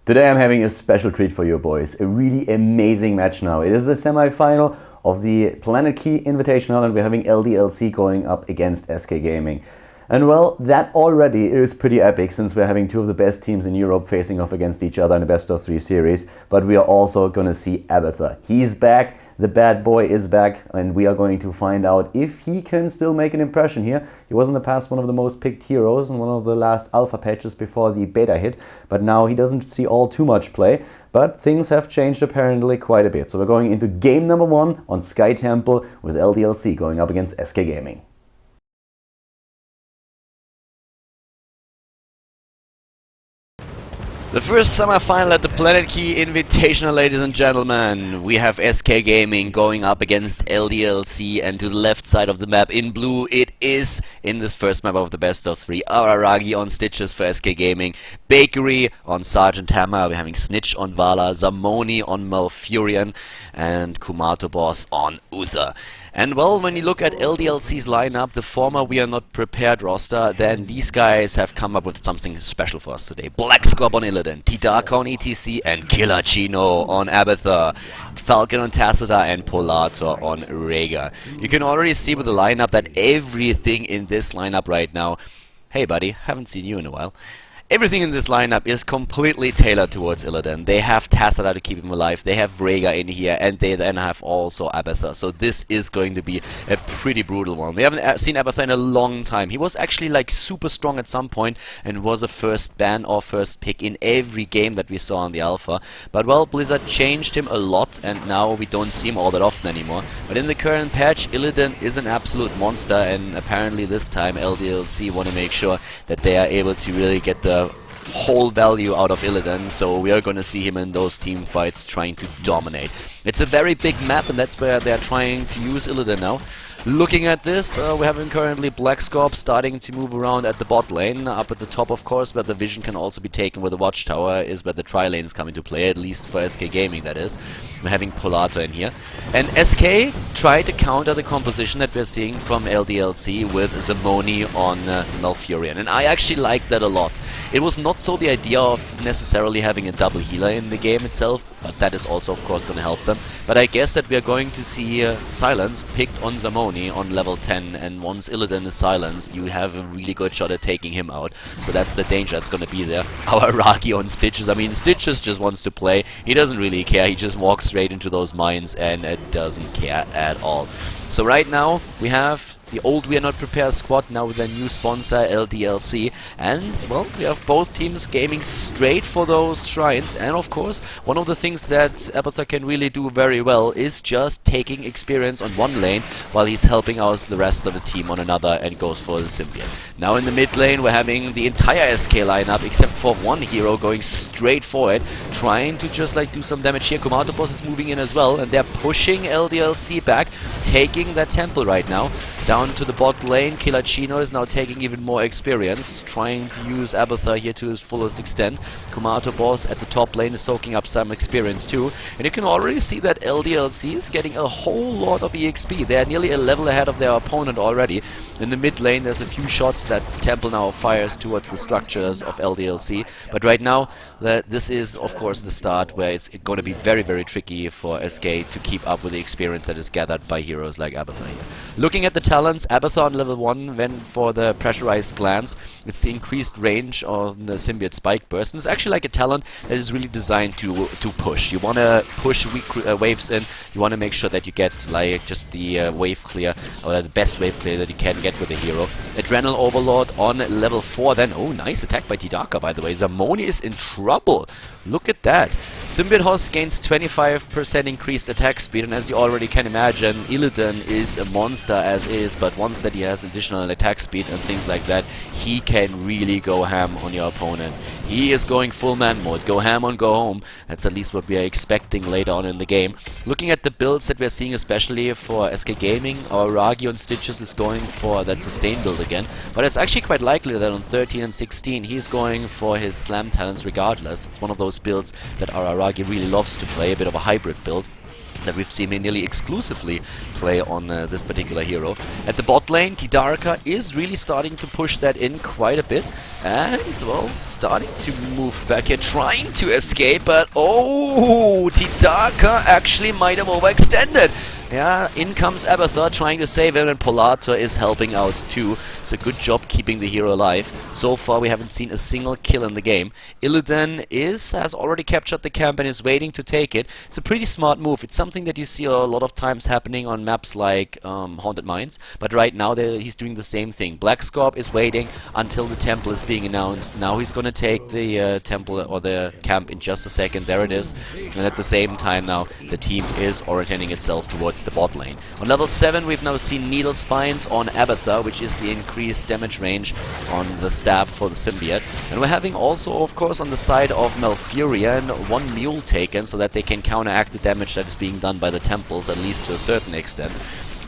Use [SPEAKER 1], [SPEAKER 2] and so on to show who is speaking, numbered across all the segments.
[SPEAKER 1] Today I'm having a special treat for you boys, a really amazing match now. It is the semi-final of the Planetkey Invitational and we're having LDLC going up against SK Gaming. And well, that already is pretty epic since we're having two of the best teams in Europe facing off against each other in a best-of-3 series. But we are also going to see Abathur. He's back, the bad boy is back, and we are going to find out if he can still make an impression here. He was in the past one of the most picked heroes in one of the last alpha patches before the beta hit, but now he doesn't see all too much play. But things have changed apparently quite a bit. So we're going into game number 1 on Sky Temple with LDLC going up against SK Gaming.
[SPEAKER 2] The first semi-final at the Planetkey Invitational, ladies and gentlemen. We have SK Gaming going up against LDLC, and to the left side of the map in blue it is, in this first map of the best-of-3, Araragi on Stitches for SK Gaming, Bakery on Sergeant Hammer, we're having Snitch on Vala, Zamoni on Malfurion, and Kumato Boss on Uther. And well, when you look at LDLC's lineup, the former We Are Not Prepared roster, then these guys have come up with something special for us today. Black Scorp on Illidan, Tidaka on ETC, and Killer Chino on Abathur, Falcon on Tacita, and Polator on Rhaegar. You can already see with the lineup that everything in this lineup right now, hey buddy, haven't seen you in a while. Everything in this lineup is completely tailored towards Illidan. They have Tacita to keep him alive, they have Rhaegar in here, and they then have also Abathur. So this is going to be a pretty brutal one. We haven't seen Abathur in a long time. He was actually like super strong at some point and was a first ban or first pick in every game that we saw on the alpha. But well, Blizzard changed him a lot and now we don't see him all that often anymore. But in the current patch, Illidan is an absolute monster, and apparently this time LDLC want to make sure that they are able to really get the whole value out of Illidan, so we are going to see him in those team fights trying to dominate. It's a very big map and that's where they're trying to use Illidan now. Looking at this, we're having currently Black Scorp starting to move around at the bot lane. Up at the top, of course, where the vision can also be taken with the watchtower, is where the tri-lanes come into play, at least for SK Gaming, that is. We're having Polator in here. And SK tried to counter the composition that we're seeing from LDLC with Zamoni on Malfurion. And I actually like that a lot. It was not so the idea of necessarily having a double healer in the game itself, but that is also, of course, going to help them. But I guess that we are going to see Silence picked on Zamoni on level 10, and once Illidan is silenced, you have a really good shot at taking him out. So that's the danger that's going to be there. Our Araragi on Stitches, I mean, Stitches just wants to play. He doesn't really care, he just walks straight into those mines and doesn't care at all. So right now, we have the old We Are Not Prepared squad now with their new sponsor LDLC, and well, we have both teams gaming straight for those shrines. And of course, one of the things that Abathur can really do very well is just taking experience on one lane while he's helping out the rest of the team on another and goes for the Symbiote. Now in the mid lane we're having the entire SK lineup except for one hero going straight for it, trying to just like do some damage here. Kumato Boss is moving in as well, and they're pushing LDLC back, taking that temple right now. Down to the bot lane, Killer Chino is now taking even more experience, trying to use Abathur here to his fullest extent. Kumato Boss at the top lane is soaking up some experience too, and you can already see that LDLC is getting a whole lot of EXP. They are nearly a level ahead of their opponent already. In the mid lane there's a few shots that Temple now fires towards the structures of LDLC, but right now this is of course the start where it's going to be very, very tricky for SK to keep up with the experience that is gathered by heroes like Abathur here. Looking at the talents, Abathur on level 1 went for the pressurized glance. It's the increased range on the Symbiote Spike Burst, and it's actually like a talent that is really designed to push. You want to push weak waves in, you want to make sure that you get like just the wave clear, or the best wave clear that you can get with a hero. Adrenal Overlord on level 4 then. Oh, nice attack by Tidaka, by the way. Zamoni is in trouble. Look at that. Symbiote Host gains 25% increased attack speed, and as you already can imagine, Illidan is a monster as is, but once that he has additional attack speed and things like that, he can really go ham on your opponent. He is going full man mode. Go ham on go home. That's at least what we are expecting later on in the game. Looking at the builds that we're seeing, especially for SK Gaming, our Araragi on Stitches is going for that sustain build again. But it's actually quite likely that on 13 and 16 he's going for his slam talents regardless. It's one of those builds that our Araragi really loves to play, a bit of a hybrid build. that we've seen him nearly exclusively play on this particular hero. At the bot lane, Tidarka is really starting to push that in quite a bit. And, well, starting to move back here, trying to escape, but oh, Tidarka actually might have overextended. Yeah, in comes Abathur trying to save him, and Planetkey is helping out too. So good job keeping the hero alive. So far we haven't seen a single kill in the game. Illidan has already captured the camp and is waiting to take it. It's a pretty smart move. It's something that you see a lot of times happening on maps like Haunted Mines. But right now he's doing the same thing. Black Scorp is waiting until the temple is being announced. Now he's gonna take the temple or the camp in just a second. There it is. And at the same time now the team is orienting itself towards the bot lane. On level 7 we've now seen Needle Spines on Abathur, which is the increased damage range on the stab for the symbiote. And we're having also, of course, on the side of Malfurion, 1 mule taken so that they can counteract the damage that is being done by the temples, at least to a certain extent.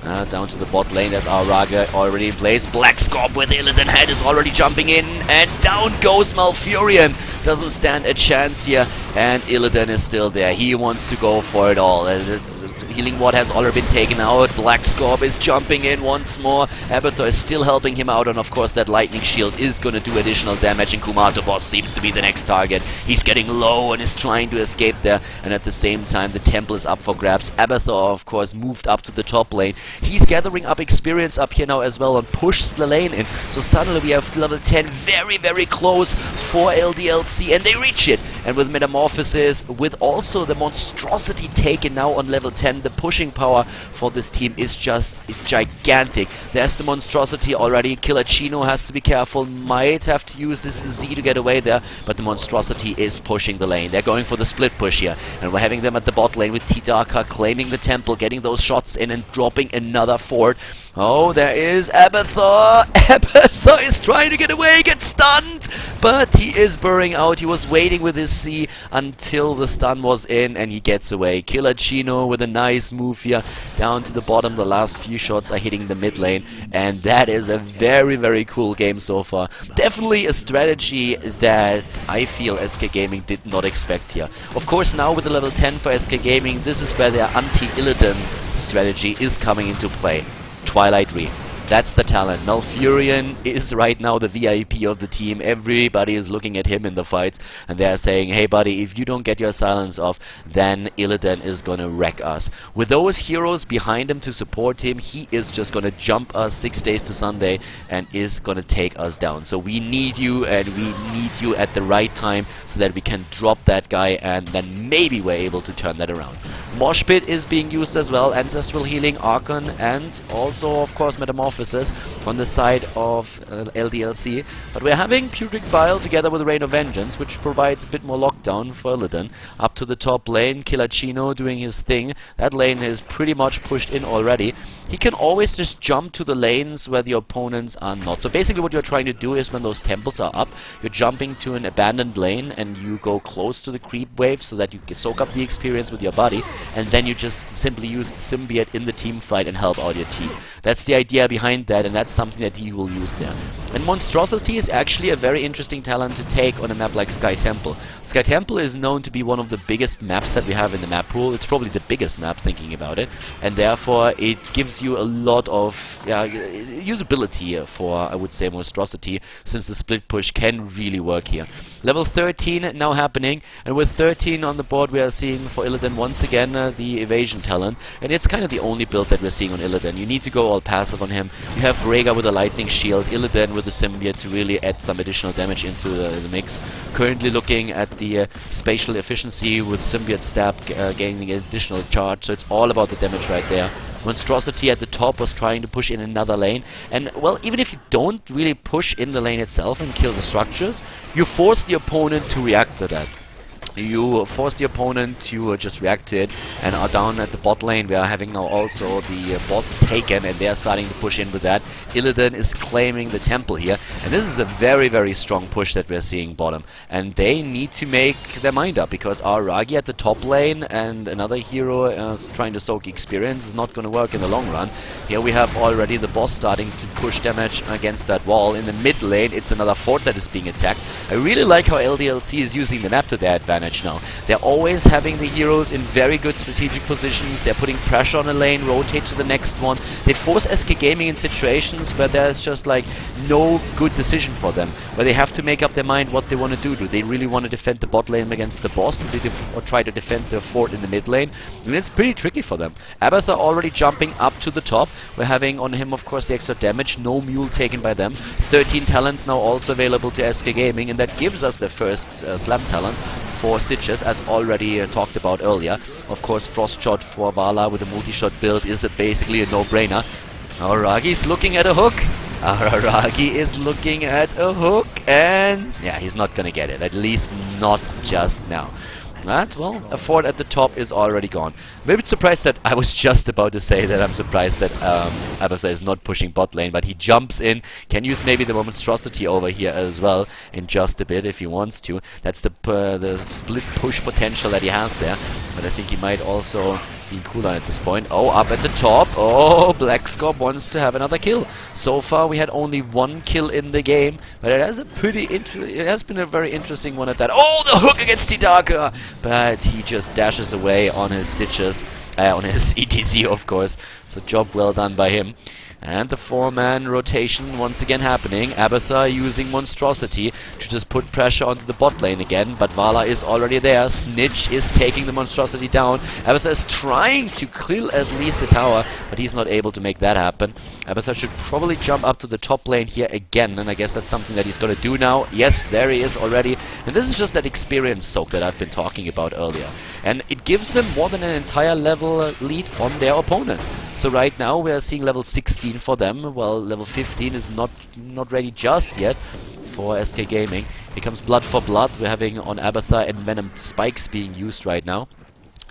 [SPEAKER 2] Down to the bot lane, there's Araga already in place. Black Scorp with Illidan head is already jumping in, and down goes Malfurion. Doesn't stand a chance here, and Illidan is still there. He wants to go for it all. Healing Ward has already been taken out. Black Scorp is jumping in once more. Abathur is still helping him out, and of course that lightning shield is going to do additional damage, and Kumato Boss seems to be the next target. He's getting low and is trying to escape there, and at the same time the temple is up for grabs. Abathur, of course, moved up to the top lane. He's gathering up experience up here now as well and pushes the lane in. So suddenly we have level 10 very, very close for LDLC, and they reach it. And with Metamorphosis, with also the monstrosity taken now on level 10, the pushing power for this team is just gigantic. There's the monstrosity already. Killer Chino has to be careful, might have to use this Z to get away there, but the monstrosity is pushing the lane. They're going for the split push here, and we're having them at the bot lane with Tidarka claiming the temple, getting those shots in and dropping another fort. Oh, there is Abathur. Abathur is trying to get away, gets stunned, but he is burring out. He was waiting with his C until the stun was in, and he gets away. Killer Chino with a nice move here down to the bottom. The last few shots are hitting the mid lane, and that is a very, very cool game so far. Definitely a strategy that I feel SK Gaming did not expect here. Of course, now with the level 10 for SK Gaming, this is where their anti-Illidan strategy is coming into play. Twilight Re. That's the talent. Malfurion is right now the VIP of the team. Everybody is looking at him in the fights, and they're saying, hey buddy, if you don't get your silence off, then Illidan is gonna wreck us. With those heroes behind him to support him, he is just gonna jump us 6 days to Sunday and is gonna take us down. So we need you, and we need you at the right time so that we can drop that guy, and then maybe we're able to turn that around. Mosh Pit is being used as well, Ancestral Healing, Archon, and also, of course, Metamorphosis on the side of LDLC. But we're having Putrid Bile together with Rain of Vengeance, which provides a bit more lockdown for Illidan. Up to the top lane, Killer Chino doing his thing. That lane is pretty much pushed in already. He can always just jump to the lanes where the opponents are not. So basically what you're trying to do is when those temples are up, you're jumping to an abandoned lane and you go close to the creep wave so that you can soak up the experience with your body, and then you just simply use the symbiote in the team fight and help out your team. That's the idea behind that, and that's something that he will use there. And Monstrosity is actually a very interesting talent to take on a map like Sky Temple. Sky Temple is known to be one of the biggest maps that we have in the map pool. It's probably the biggest map, thinking about it, and therefore it gives you a lot of usability for, I would say, Monstrosity, since the split push can really work here. Level 13 now happening, and with 13 on the board we are seeing for Illidan once again the evasion talent, and it's kind of the only build that we're seeing on Illidan. You need to go all passive on him. You have Rhaegar with a lightning shield, Illidan with the symbiote to really add some additional damage into the mix. Currently looking at the spatial efficiency with symbiote stab gaining additional charge, so it's all about the damage right there. Monstrosity at the top was trying to push in another lane, and well, even if you don't really push in the lane itself and kill the structures, you force the opponent to react to that. You force the opponent to just react to it, and are down at the bot lane. We are having now also the boss taken, and they are starting to push in with that. Illidan is claiming the temple here, and this is a very, very strong push that we're seeing bottom, and they need to make their mind up, because our Ragi at the top lane and another hero trying to soak experience is not going to work in the long run. Here we have already the boss starting to push damage against that wall. In the mid lane, it's another fort that is being attacked. I really like how LDLC is using the map to their advantage. advantage now. They're always having the heroes in very good strategic positions. They're putting pressure on a lane, rotate to the next one. They force SK Gaming in situations where there's just like no good decision for them, where they have to make up their mind what they want to do. Do they really want to defend the bot lane against the boss? Do they or try to defend the fort in the mid lane? And it's pretty tricky for them. Abathur already jumping up to the top. We're having on him, of course, the extra damage. No mule taken by them. 13 talents now also available to SK Gaming, and that gives us the first slam talent for Stitches, as already talked about earlier. Of course, Frost Shot for Vala with a multi-shot build is basically a no-brainer. Aragi's looking at a hook. Aragi is looking at a hook, and yeah, he's not gonna get it, at least not just now. But, well, a fort at the top is already gone. I'm a bit surprised that I was just about to say that I'm surprised that Abathur is not pushing bot lane, but he jumps in, can use maybe the monstrosity over here as well in just a bit if he wants to. That's the split push potential that he has there, but I think he might also be cooldown at this point. Oh, up at the top. Oh, Black Scorp wants to have another kill. So far we had only one kill in the game, but it has been a very interesting one at that. Oh, the hook against Tidaka! But he just dashes away on his Stitches, on his ETC of course, so job well done by him. And the 4-man rotation once again happening. Abathur using Monstrosity to just put pressure onto the bot lane again, but Vala is already there. Snitch is taking the Monstrosity down. Abathur is trying to kill at least the tower, but he's not able to make that happen. Abathur should probably jump up to the top lane here again, and I guess that's something that he's going to do now. Yes, there he is already. And this is just that experience soak that I've been talking about earlier. And it gives them more than an entire level lead on their opponent. So right now we are seeing level 16 for them, while level 15 is not ready just yet for SK Gaming. Here comes Blood for Blood. We're having on Abathur and Venom spikes being used right now.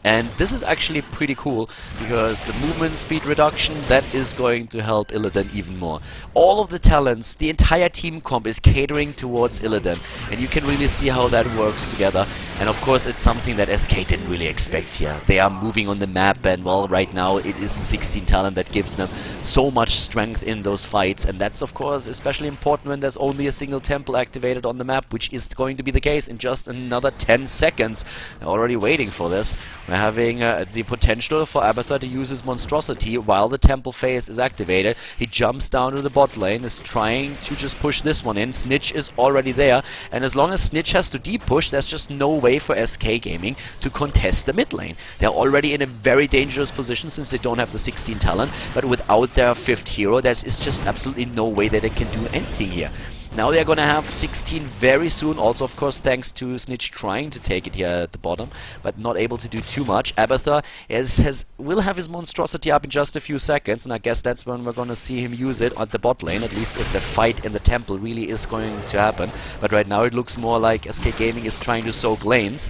[SPEAKER 2] And this is actually pretty cool, because the movement speed reduction, that is going to help Illidan even more. All of the talents, the entire team comp is catering towards Illidan, and you can really see how that works together. And of course it's something that SK didn't really expect here. They are moving on the map, and well, right now it is the 16 talent that gives them so much strength in those fights, and that's of course especially important when there's only a single temple activated on the map, which is going to be the case in just another 10 seconds. They're already waiting for this. We're having the potential for Abathur to use his Monstrosity while the temple phase is activated. He jumps down to the bot lane, is trying to just push this one in. Snitch is already there, and as long as Snitch has to deep push, there's just no way for SK Gaming to contest the mid lane. They're already in a very dangerous position since they don't have the 16 talent, but without their 5th hero, there is just absolutely no way that they can do anything here. Now they're gonna have 16 very soon, also of course thanks to Snitch trying to take it here at the bottom, but not able to do too much. Abathur will have his Monstrosity up in just a few seconds, and I guess that's when we're gonna see him use it at the bot lane, at least if the fight in the temple really is going to happen. But right now it looks more like SK Gaming is trying to soak lanes.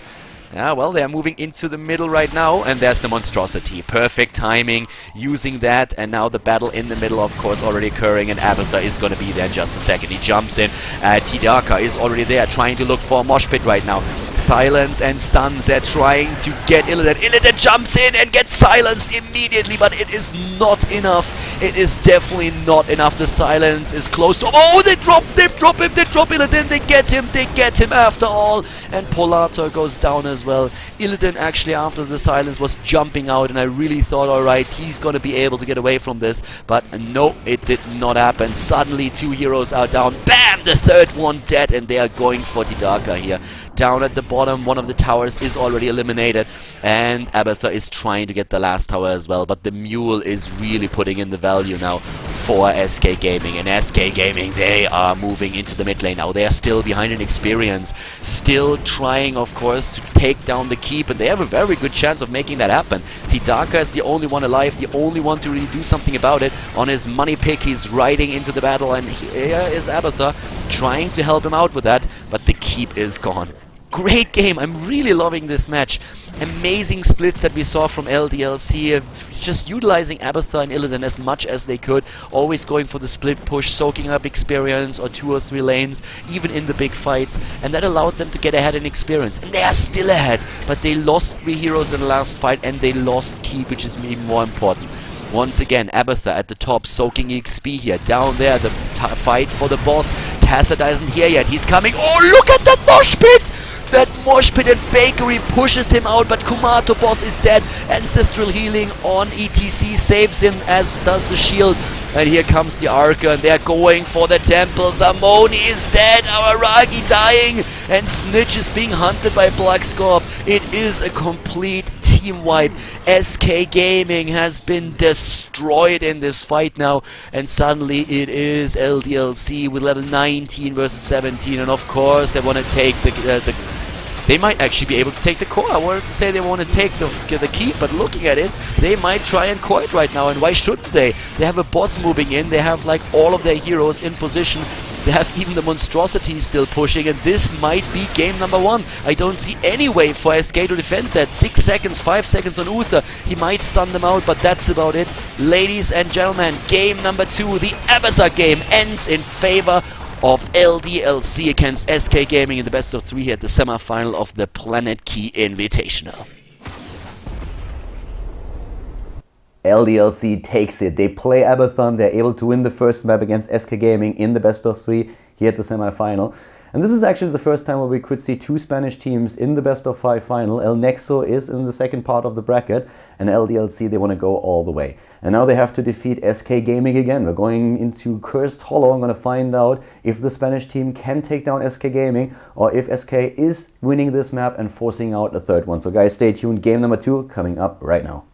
[SPEAKER 2] Yeah, well, they're moving into the middle right now, and there's the Monstrosity. Perfect timing, using that, and now the battle in the middle, of course, already occurring, and Abathur is going to be there in just a second. He jumps in. Tidaka is already there, trying to look for a mosh pit right now. Silence and stuns, they're trying to get Illidan. Illidan jumps in and gets silenced immediately, but it is not enough. It is definitely not enough. The silence is close to... Oh, they drop Illidan, they get him after all, and Polator goes down as well. Illidan actually after the silence was jumping out, and I really thought, alright, he's gonna be able to get away from this, but no, it did not happen. Suddenly 2 heroes are down. Bam! The 3rd one dead, and they are going for Tidaka here. Down at the bottom, one of the towers is already eliminated, and Abathur is trying to get the last tower as well, but the mule is really putting in the value now for SK Gaming, and SK Gaming, they are moving into the mid lane now. They are still behind in experience, still trying, of course, to take down the keep, and they have a very good chance of making that happen. Tidaka is the only one alive, the only one to really do something about it. On his money pick, he's riding into the battle, and here is Abathur trying to help him out with that, but the keep is gone. Great game. I'm really loving this match. Amazing splits that we saw from LDLC, just utilizing Abathur and Illidan as much as they could, always going for the split push, soaking up experience or 2 or 3 lanes, even in the big fights, and that allowed them to get ahead in experience. And they are still ahead, but they lost 3 heroes in the last fight, and they lost keep, which is even more important. Once again, Abathur at the top, soaking XP here. Down there, the fight for the boss. Tacita isn't here yet. He's coming. Oh, look at that mosh pit! that mosh pit, and Bakery pushes him out, but Kumato Boss is dead. Ancestral healing on ETC saves him, as does the shield. And here comes the Archer, and they're going for the temple. Zamoni is dead, Araragi dying, and Snitch is being hunted by Black Scorp. It is a complete team wipe. SK Gaming has been destroyed in this fight now, and suddenly it is LDLC with level 19 versus 17, and of course they want to take they might actually be able to take the core. I wanted to say they want to take the keep, but looking at it, they might try and core it right now, and why shouldn't they? They have a boss moving in, they have like all of their heroes in position, they have even the monstrosity still pushing, and this might be game number 1. I don't see any way for SK to defend that. 6 seconds, 5 seconds on Abathur. He might stun them out, but that's about it. Ladies and gentlemen, game number 2, the Abathur game, ends in favor of LDLC against SK Gaming in the best of 3 here at the semi-final of the Planetkey Invitational.
[SPEAKER 1] LDLC takes it. They play Abathur. They're able to win the first map against SK Gaming in the best of 3 here at the semi-final. And this is actually the first time where we could see 2 Spanish teams in the best of 5 final. El Nexo is in the second part of the bracket, and LDLC, they want to go all the way. And now they have to defeat SK Gaming again. We're going into Cursed Hollow. I'm going to find out if the Spanish team can take down SK Gaming, or if SK is winning this map and forcing out a third one. So guys, stay tuned. Game number 2 coming up right now.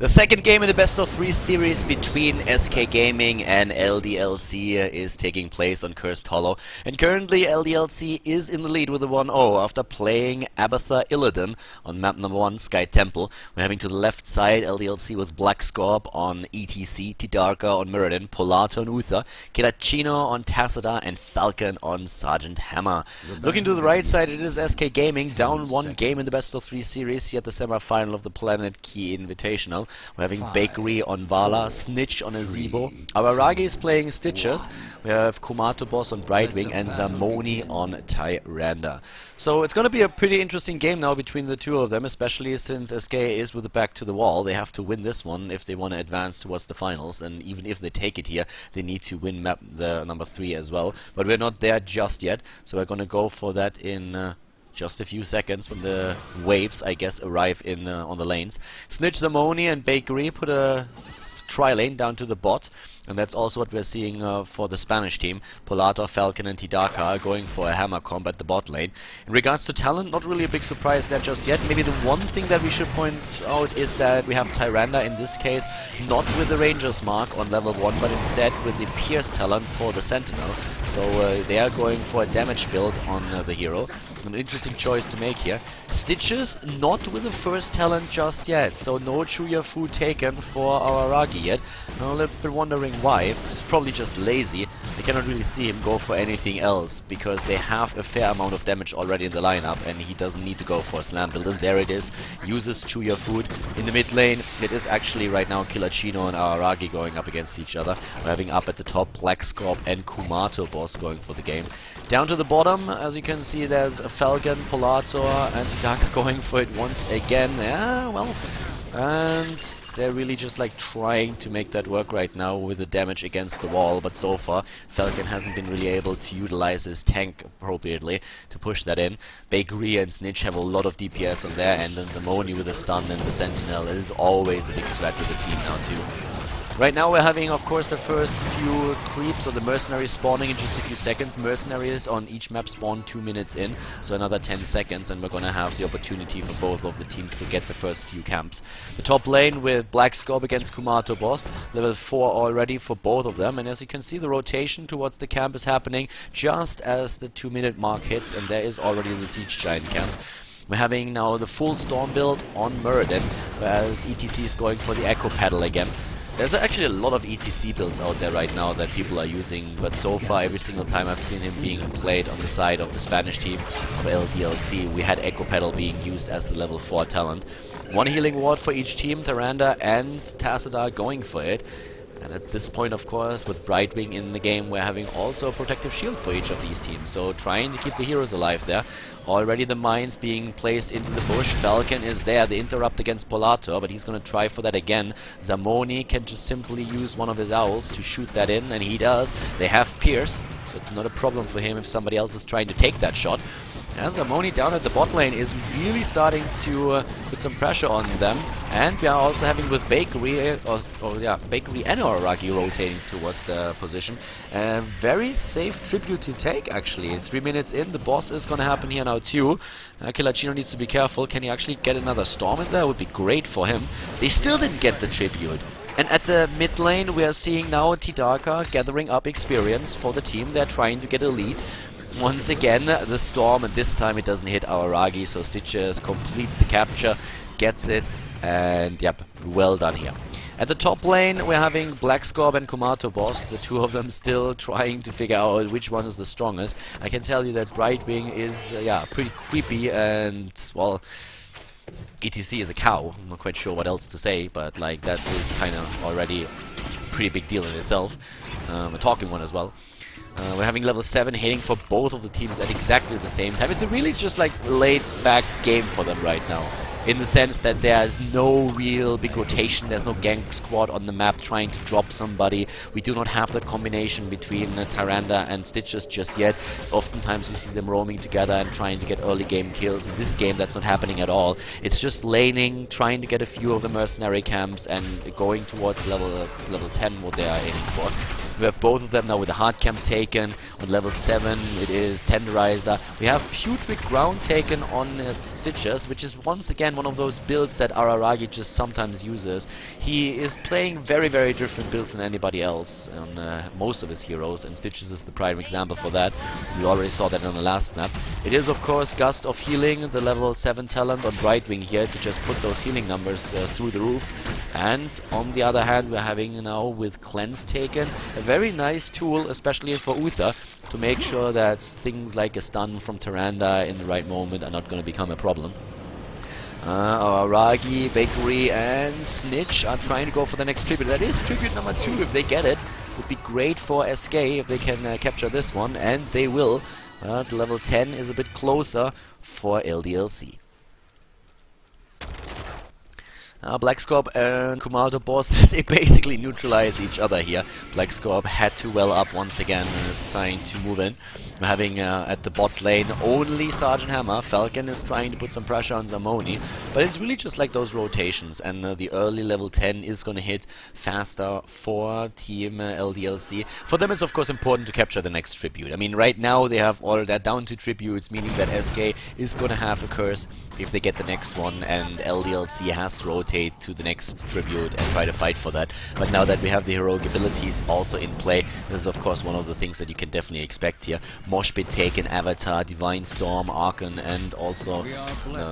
[SPEAKER 2] The second game in the best of 3 series between SK Gaming and LDLC is taking place on Cursed Hollow, and currently LDLC is in the lead with a 1-0 after playing Abathur Illidan on map number 1, Sky Temple. We're having to the left side LDLC with Black Scorp on ETC, Tidarka on Mirrodin, Polato on Abathur, Kilachino on Tassadar, and Falcon on Sergeant Hammer. Looking to the right side, it is SK Gaming, down 1 game in the best of 3 series here at the semi-final of the Planetkey Invitational. We're having Bakery on Vala, Snitch on Azebo, Araragi is playing Stitches, we have Kumato Boss on Brightwing, and Zamoni on Tyrande. So it's going to be a pretty interesting game now between the two of them, especially since SK is with the back to the wall. They have to win this one if they want to advance towards the finals, and even if they take it here, they need to win map the number 3 as well. But we're not there just yet, so we're going to go for that in just a few seconds when the waves, I guess, arrive in on the lanes. Snitch, Zamoni, and Bakery put a tri-lane down to the bot, and that's also what we're seeing for the Spanish team. Polato, Falcon, and Tidaka are going for a hammer comp at the bot lane. In regards to talent, not really a big surprise there just yet. Maybe the one thing that we should point out is that we have Tyrande in this case, not with the Ranger's mark on level 1, but instead with the Pierce talent for the Sentinel. So they are going for a damage build on the hero. An interesting choice to make here. Stitches not with the first talent just yet, so no Chuya food taken for Araragi yet. I'm a little bit wondering why. Probably just lazy. I cannot really see him go for anything else because they have a fair amount of damage already in the lineup, and he doesn't need to go for a slam build. And there it is. Uses Chuya food in the mid lane. It is actually right now Kilachino and Araragi going up against each other. We're having up at the top Black Scorp and Kumato Boss going for the game. Down to the bottom, as you can see, there's a Falcon, Polato, and Tidaka going for it once again. Yeah, well, and they're really just like trying to make that work right now with the damage against the wall, but so far Falcon hasn't been really able to utilize his tank appropriately to push that in. Bakery and Snitch have a lot of DPS on their end, and Zamoni with a stun and the Sentinel is always a big threat to the team now too. Right now we're having, of course, the first few creeps of the mercenaries spawning in just a few seconds. Mercenaries on each map spawn 2 minutes in, so another 10 seconds, and we're gonna have the opportunity for both of the teams to get the first few camps. The top lane with Black Scorp against Kumato Boss, level 4 already for both of them, and as you can see, the rotation towards the camp is happening just as the 2-minute mark hits, and there is already the Siege Giant camp. We're having now the full Storm build on Mirrodin, whereas ETC is going for the Echo Paddle again. There's actually a lot of ETC builds out there right now that people are using, but so far every single time I've seen him being played on the side of the Spanish team of LDLC, we had Echo Pedal being used as the level 4 talent. One healing ward for each team, Tyrande and Tassadar going for it. And at this point, of course, with Brightwing in the game, we're having also a protective shield for each of these teams. So trying to keep the heroes alive there. Already the mines being placed into the bush. Falcon is there, the interrupt against Polator, but he's going to try for that again. Zamoni can just simply use one of his owls to shoot that in, and he does. They have Pierce, so it's not a problem for him if somebody else is trying to take that shot. As Zamoni down at the bot lane is really starting to put some pressure on them. And we are also having with Bakery, Bakery and Araragi rotating towards the position. A very safe tribute to take, actually. 3 minutes in, the boss is going to happen here now too. Kilachino needs to be careful. Can he actually get another Storm in there? Would be great for him. They still didn't get the tribute. And at the mid lane, we are seeing now Tidaka gathering up experience for the team. They're trying to get a lead. Once again, the Storm, and this time it doesn't hit Araragi, so Stitches completes the capture, gets it, and yep, well done here. At the top lane, we're having Black Scorp and Kumato boss, the two of them still trying to figure out which one is the strongest. I can tell you that Brightwing is, pretty creepy, and, well, ETC is a cow. I'm not quite sure what else to say, but, like, that is kind of already a pretty big deal in itself. A talking one as well. We're having level 7 hitting for both of the teams at exactly the same time. It's a really just like laid-back game for them right now. In the sense that there's no real big rotation, there's no gank squad on the map trying to drop somebody. We do not have that combination between Tyrande and Stitches just yet. Oftentimes you see them roaming together and trying to get early game kills. In this game that's not happening at all. It's just laning, trying to get a few of the mercenary camps and going towards level 10 what they are aiming for. We have both of them now with the hard camp taken. On level 7 it is Tenderizer. We have Putrid Ground taken on Stitches, which is once again one of those builds that Araragi just sometimes uses. He is playing very, very different builds than anybody else on most of his heroes, and Stitches is the prime example for that. We already saw that on the last map. It is of course Gust of Healing, the level 7 talent on Brightwing here to just put those healing numbers through the roof. And on the other hand, we're having now with Cleanse taken a very nice tool, especially for Uther, to make sure that things like a stun from Tyrande in the right moment are not going to become a problem. Araragi, Bakery, and Snitch are trying to go for the next tribute. That is tribute number 2 if they get it. Would be great for SK if they can capture this one, and they will. The level 10 is a bit closer for LDLC. Black Scorp and Kumato boss, they basically neutralize each other here. Black Scorp had to well up once again and is trying to move in. We're having at the bot lane only Sergeant Hammer. Falcon is trying to put some pressure on Zamoni, but it's really just like those rotations, and the early level 10 is going to hit faster for Team LDLC. For them it's of course important to capture the next tribute. I mean, right now they have all that down to tributes, meaning that SK is going to have a curse if they get the next one, and LDLC has to rotate to the next tribute and try to fight for that. But now that we have the heroic abilities also in play, this is of course one of the things that you can definitely expect here. Moshpit taken, Abathur, Divine Storm, Archon, and also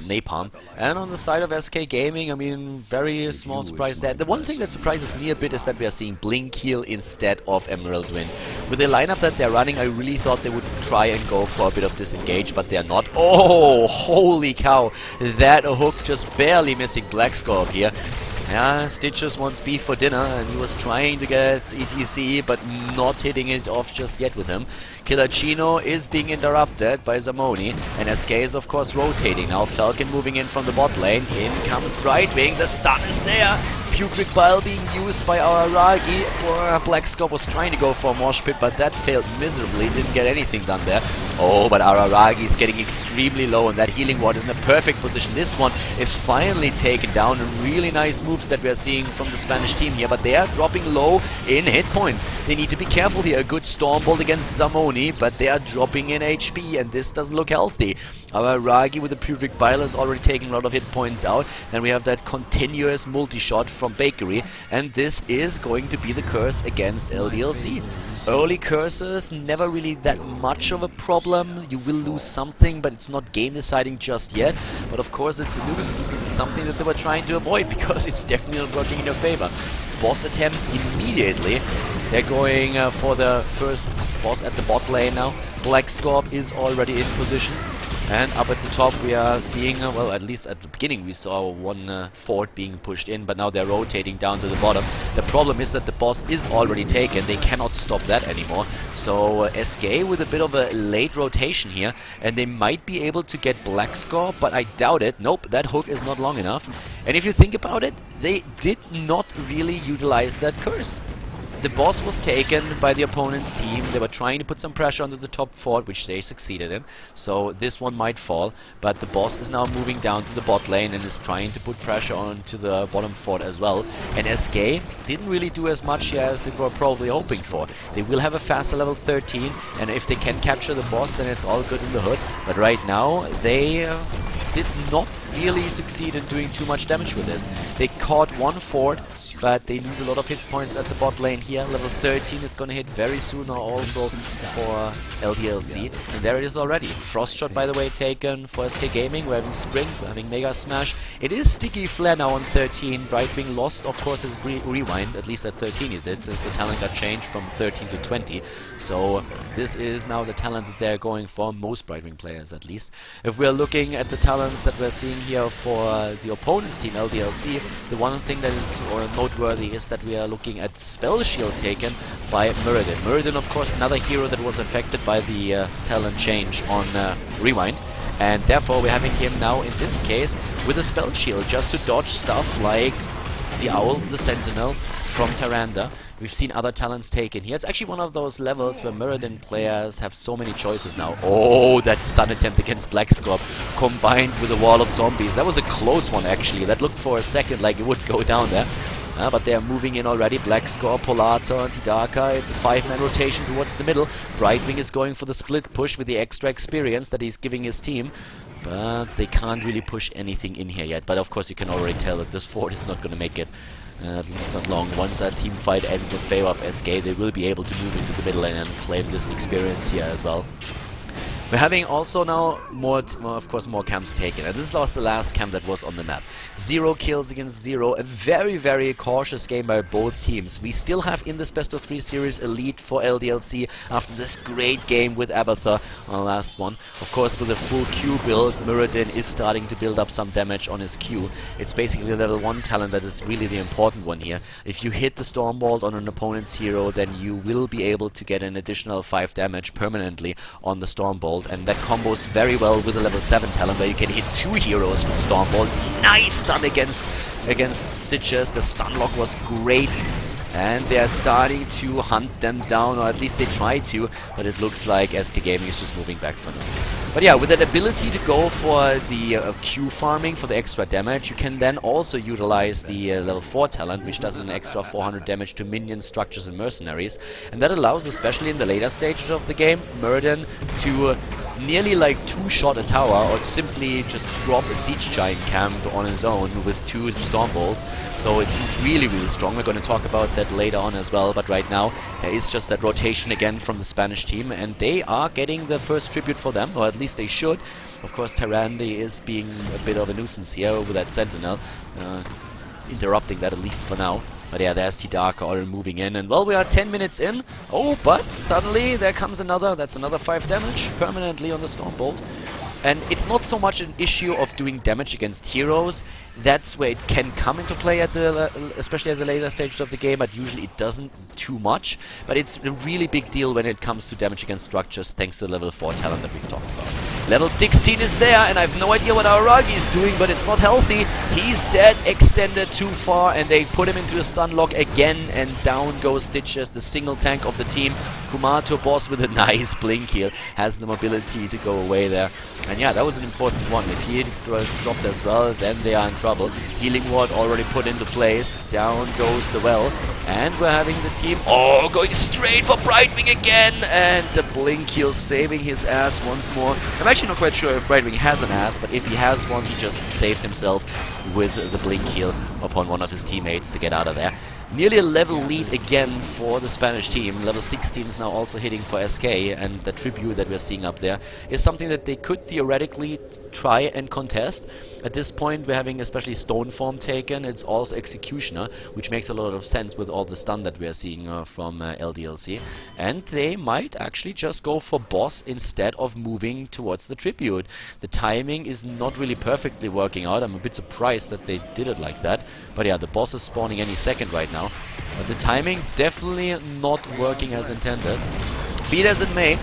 [SPEAKER 2] Napalm. And on the side of SK Gaming, I mean, very small surprise there. The one thing that surprises me a bit is that we are seeing Blink Heal instead of Emerald Wind. With the lineup that they're running, I really thought they would try and go for a bit of disengage, but they're not. Oh, holy cow! That hook just barely missing Black Scorp here. Yeah, Stitches wants beef for dinner, and he was trying to get ETC, but not hitting it off just yet with him. Kilachino is being interrupted by Zamoni, and SK is of course rotating now. Falcon moving in from the bot lane. In comes Brightwing, the stun is there. Putrid Bile being used by Araragi. Black Scorp was trying to go for a Mosh Pit, but that failed miserably, didn't get anything done there. Oh, but Araragi is getting extremely low, and that healing ward is in a perfect position. This one is finally taken down, and really nice moves that we are seeing from the Spanish team here, but they are dropping low in hit points. They need to be careful here. A good Storm Bolt against Zamoni, but they are dropping in HP, and this doesn't look healthy. Araragi with the Putrid Bile is already taking a lot of hit points out. Then we have that continuous multi-shot from Bakery, and this is going to be the curse against LDLC. Early curses, never really that much of a problem. You will lose something, but it's not game deciding just yet. But of course it's a nuisance, and it's something that they were trying to avoid because it's definitely not working in their favor. Boss attempt immediately. They're going for the first boss at the bot lane now. Black Scorp is already in position. And up at the top we are seeing, well, at least at the beginning we saw one fort being pushed in, but now they're rotating down to the bottom. The problem is that the boss is already taken. They cannot stop that anymore. So SK with a bit of a late rotation here, and they might be able to get Black Score, but I doubt it. Nope, that hook is not long enough. And if you think about it, they did not really utilize that curse. The boss was taken by the opponent's team. They were trying to put some pressure onto the top fort, which they succeeded in. So this one might fall, but the boss is now moving down to the bot lane and is trying to put pressure onto the bottom fort as well. And SK didn't really do as much here as they were probably hoping for. They will have a faster level 13, and if they can capture the boss, then it's all good in the hood. But right now, they did not really succeed in doing too much damage with this. They caught one fort, but they lose a lot of hit points at the bot lane here. Level 13 is gonna hit very soon now also for LDLC. And there it is already. Frost Shot, by the way, taken for SK Gaming. We're having Sprint, we're having Mega Smash. It is Sticky Flare now on 13. Brightwing lost, of course, his rewind. At least at 13 he did, since the talent got changed from 13 to 20. So this is now the talent that they're going for, most Brightwing players at least. If we're looking at the talents that we're seeing here for the opponent's team, LDLC, the one thing that is noteworthy is that we are looking at Spell Shield taken by Muradin. Muradin, of course, another hero that was affected by the talent change on Rewind. And therefore we're having him now, in this case, with a Spell Shield, just to dodge stuff like the Owl, the Sentinel from Tyrande. We've seen other talents taken here. It's actually one of those levels where Muradin players have so many choices now. Oh, that stun attempt against Black Scorp combined with a wall of zombies. That was a close one, actually. That looked for a second like it would go down there. But they are moving in already. Black Scorp, Polator, Tidaka. It's a 5-man rotation towards the middle. Brightwing is going for the split push with the extra experience that he's giving his team. But they can't really push anything in here yet. But of course you can already tell that this fort is not going to make it. At least not long. Once that team fight ends in favor of SK, they will be able to move into the middle lane and claim this experience here as well. We're having also now of course, more camps taken. And this was the last camp that was on the map. 0 kills against 0. A very, very cautious game by both teams. We still have in this best of 3 series a lead for LDLC after this great game with Abathur on the last one. Of course, with a full Q build, Muradin is starting to build up some damage on his Q. It's basically the level 1 talent that is really the important one here. If you hit the Storm Bolt on an opponent's hero, then you will be able to get an additional 5 damage permanently on the Storm Bolt. And that combos very well with the level 7 talent, where you can hit 2 heroes with Storm Bolt. Nice stun against Stitches. The stun lock was great. And they are starting to hunt them down, or at least they try to, but it looks like SK Gaming is just moving back for now. But yeah, with that ability to go for the Q farming for the extra damage, you can then also utilize the level 4 talent, which does an extra 400 damage to minions, structures and mercenaries. And that allows, especially in the later stages of the game, Muradin to nearly like 2-shot a tower, or simply just drop a siege giant camp on his own with 2 storm bolts. So it's really, really strong. We're going to talk about that later on as well, but right now there is just that rotation again from the Spanish team, and they are getting the first tribute for them, or at least they should. Of course, Tyrande is being a bit of a nuisance here with that Sentinel, interrupting that at least for now. But yeah, there's Tidaka already moving in, and well, we are 10 minutes in. Oh, but suddenly there comes another, that's another 5 damage permanently on the Storm Bolt. And it's not so much an issue of doing damage against heroes. That's where it can come into play at the, especially at the later stages of the game, but usually it doesn't too much. But it's a really big deal when it comes to damage against structures, thanks to the level 4 talent that we've talked about. Level 16 is there, and I have no idea what Aragi is doing, but it's not healthy. He's dead, extended too far, and they put him into a stun lock again, and down goes Stitches, the single tank of the team. Kumato boss with a nice blink heal, has the mobility to go away there. And yeah, that was an important one. If he was dropped as well, then they are in trouble. Healing ward already put into place. Down goes the well. And we're having the team, oh, going straight for Brightwing again. And the blink heal saving his ass once more. I'm actually not quite sure if Brightwing has an ass, but if he has one, he just saved himself with the blink heal upon one of his teammates to get out of there. Nearly a level lead again for the Spanish team. Level 16 is now also hitting for SK, and the tribute that we're seeing up there is something that they could theoretically try and contest. At this point, we're having especially Stone Form taken. It's also Executioner, which makes a lot of sense with all the stun that we're seeing from LDLC. And they might actually just go for boss instead of moving towards the tribute. The timing is not really perfectly working out. I'm a bit surprised that they did it like that. But yeah, the boss is spawning any second right now. But the timing definitely not working as intended. Be it as it may,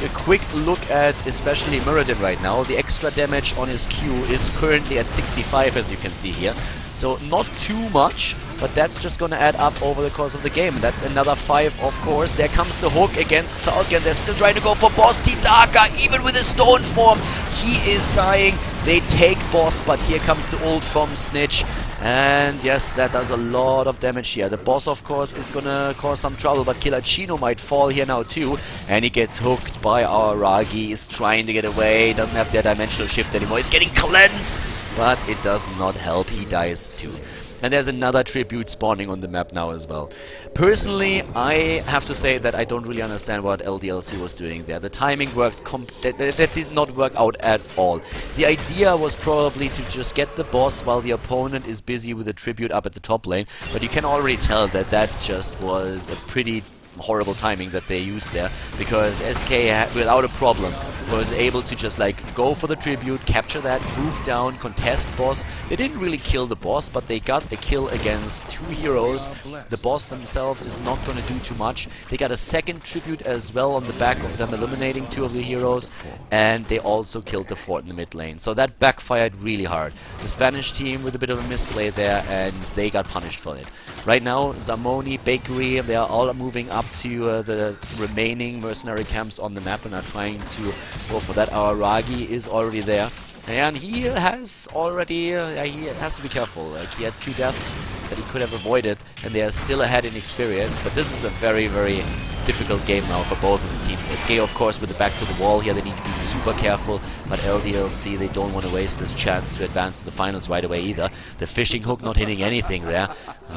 [SPEAKER 2] a quick look at especially Muradin right now. The extra damage on his Q is currently at 65, as you can see here. So not too much, but that's just going to add up over the course of the game. That's another 5, of course. There comes the hook against Falcon. They're still trying to go for boss. Tidaka, even with his Stone Form, he is dying. They take boss, but here comes the ult from Snitch. And yes, that does a lot of damage here. The boss, of course, is gonna cause some trouble, but Kilachino might fall here now too. And he gets hooked by our Ragi. He's trying to get away. Doesn't have their dimensional shift anymore. He's getting cleansed, but it does not help. He dies too. And there's another tribute spawning on the map now as well. Personally, I have to say that I don't really understand what LDLC was doing there. The timing worked that did not work out at all. The idea was probably to just get the boss while the opponent is busy with the tribute up at the top lane, but you can already tell that that just was a pretty horrible timing that they used there, because SK without a problem was able to just like go for the tribute, capture that, move down, contest boss. They didn't really kill the boss, but they got a kill against 2 heroes. The boss themselves is not going to do too much. They got a second tribute as well on the back of them eliminating 2 of the heroes, and they also killed the fort in the mid lane. So that backfired really hard. The Spanish team with a bit of a misplay there, and they got punished for it. Right now, Zamoni, Bakery, they are all moving up to the remaining mercenary camps on the map and are trying to go for that. Our Ragi is already there. And he has already, he has to be careful. Like, he had 2 deaths that he could have avoided, and they are still ahead in experience. But this is a very, very difficult game now for both of the teams. SK, of course, with the back to the wall here, they need to be super careful. But LDLC, they don't want to waste this chance to advance to the finals right away either. The fishing hook not hitting anything there.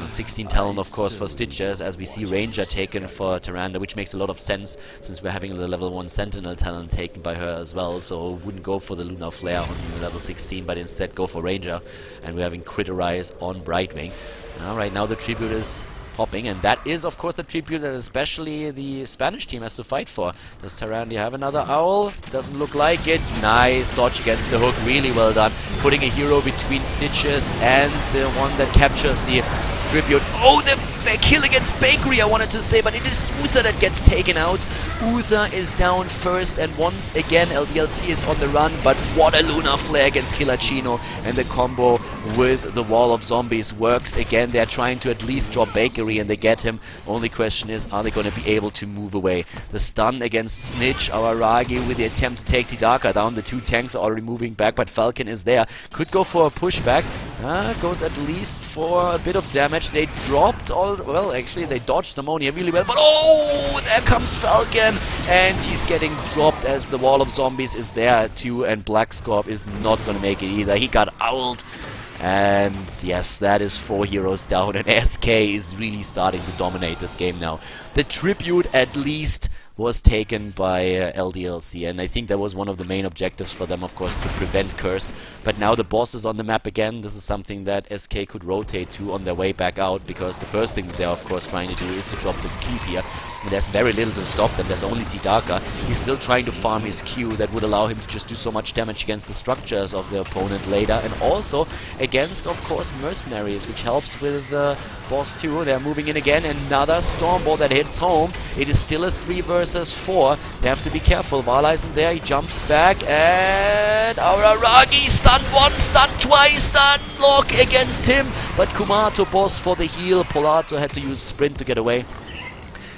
[SPEAKER 2] 16 talent, of course, for Stitches, as we see Ranger taken for Tyrande, which makes a lot of sense since we're having the level 1 Sentinel talent taken by her as well. So wouldn't go for the Lunar Flare on level 16, but instead go for Ranger. And we're having Criterize on Brightwing. Right now the tribute is popping, and that is, of course, the tribute that especially the Spanish team has to fight for. Does Tyrande have another owl? Doesn't look like it. Nice dodge against the hook. Really well done. Putting a hero between Stitches and the one that captures the tribute. Oh, the kill against Bakery, I wanted to say, but it is Abathur that gets taken out. Abathur is down first, and once again LDLC is on the run, but what a Lunar Flare against Kilachino, and the combo with the wall of zombies works again. They're trying to at least drop Bakery, and they get him. Only question is, are they going to be able to move away? The stun against Snitch, our Ragi, with the attempt to take Tidaka down. The 2 tanks are already moving back, but Falcon is there. Could go for a pushback. Goes at least for a bit of damage. They dropped all... Well, actually, they dodged Ammonia really well, but oh! There comes Falcon, and he's getting dropped as the wall of zombies is there too, and Black Scorp is not going to make it either. He got owled. And yes, that is 4 heroes down, and SK is really starting to dominate this game now. The tribute, at least, was taken by LDLC, and I think that was one of the main objectives for them, of course, to prevent Curse. But now the boss is on the map again. This is something that SK could rotate to on their way back out, because the first thing that they're, of course, trying to do is to drop the Keep here. And there's very little to stop them. There's only Tidaka. He's still trying to farm his Q that would allow him to just do so much damage against the structures of the opponent later, and also against, of course, mercenaries, which helps with boss 2. They're moving in again. Another Stormball that hits home. It is still a 3 versus 4. They have to be careful. Vala isn't there. He jumps back, and our Ragi stun 1, stun twice, stun lock against him. But Kumato boss for the heal. Polato had to use sprint to get away,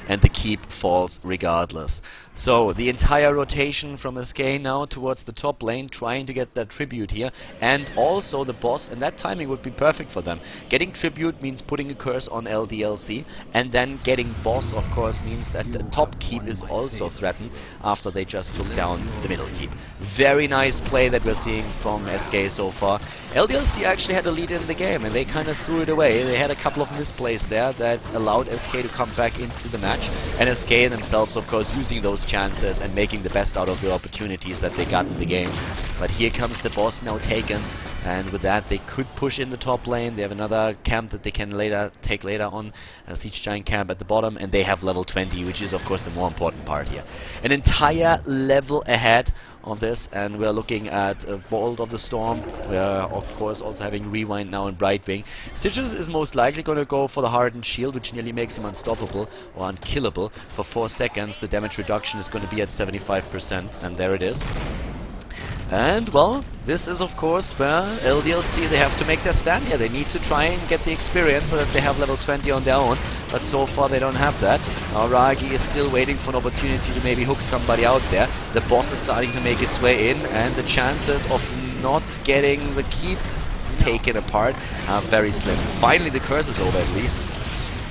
[SPEAKER 2] and the keep falls regardless. So the entire rotation from SK now towards the top lane, trying to get that tribute here, and also the boss, and that timing would be perfect for them. Getting tribute means putting a curse on LDLC, and then getting boss, of course, means that the top keep is also threatened after they just took down the middle keep. Very nice play that we're seeing from SK so far. LDLC actually had a lead in the game, and they kind of threw it away. They had a couple of misplays there that allowed SK to come back into the match, and SK themselves, of course, using those chances and making the best out of the opportunities that they got in the game. But here comes the boss now taken, and with that they could push in the top lane. They have another camp that they can take later on, a Siege Giant camp at the bottom, and they have level 20, which is of course the more important part here. An entire level ahead on this, and we're looking at Bolt of the Storm. We're of course also having Rewind now in Brightwing. Stitches is most likely going to go for the Hardened Shield, which nearly makes him unstoppable or unkillable. For 4 seconds the damage reduction is going to be at 75%, and there it is. And, well, this is of course where LDLC, they have to make their stand here. They need to try and get the experience so that they have level 20 on their own, but so far they don't have that. Aragi is still waiting for an opportunity to maybe hook somebody out there. The boss is starting to make its way in, and the chances of not getting the keep taken apart are very slim. Finally the curse is over at least.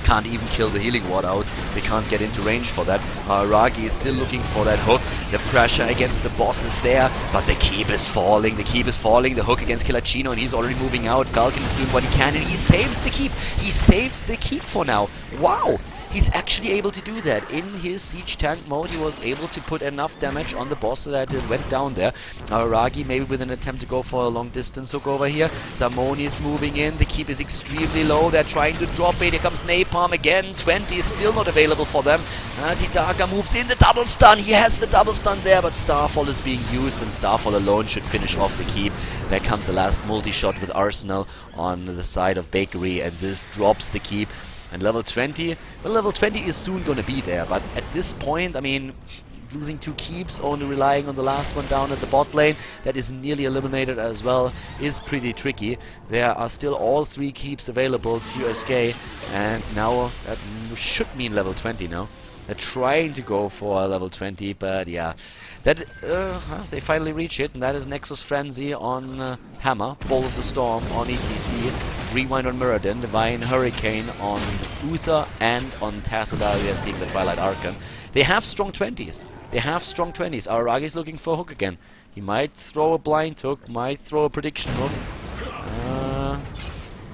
[SPEAKER 2] Can't even kill the healing ward out. They can't get into range for that. Aragi is still looking for that hook. The pressure against the boss is there, but the keep is falling. The keep is falling. The hook against Kilachino, and he's already moving out. Falcon is doing what he can, and he saves the keep. He saves the keep for now. Wow! He's actually able to do that. In his siege tank mode, he was able to put enough damage on the boss so that it went down there. Aragi maybe with an attempt to go for a long distance hook over here. Samoni is moving in. The keep is extremely low. They're trying to drop it. Here comes Napalm again. 20 is still not available for them. Titaka moves in. The double stun. He has the double stun there, but Starfall is being used, and Starfall alone should finish off the keep. There comes the last multi-shot with Arsenal on the side of Bakery, and this drops the keep. And level 20, well, level 20 is soon going to be there, but at this point, I mean, losing 2 keeps, only relying on the last one down at the bot lane, that is nearly eliminated as well, is pretty tricky. There are still all 3 keeps available to SK, and now that should mean level 20 now. They're trying to go for level 20, but yeah, that they finally reach it, and that is Nexus Frenzy on Hammer, Bolt of the Storm on ETC, Rewind on Muradin, Divine Hurricane on Uther, and on Tassadar we are seeing the Twilight Archon. They have strong 20s. They have strong 20s. Aragi is looking for a hook again. He might throw a blind hook, might throw a prediction hook.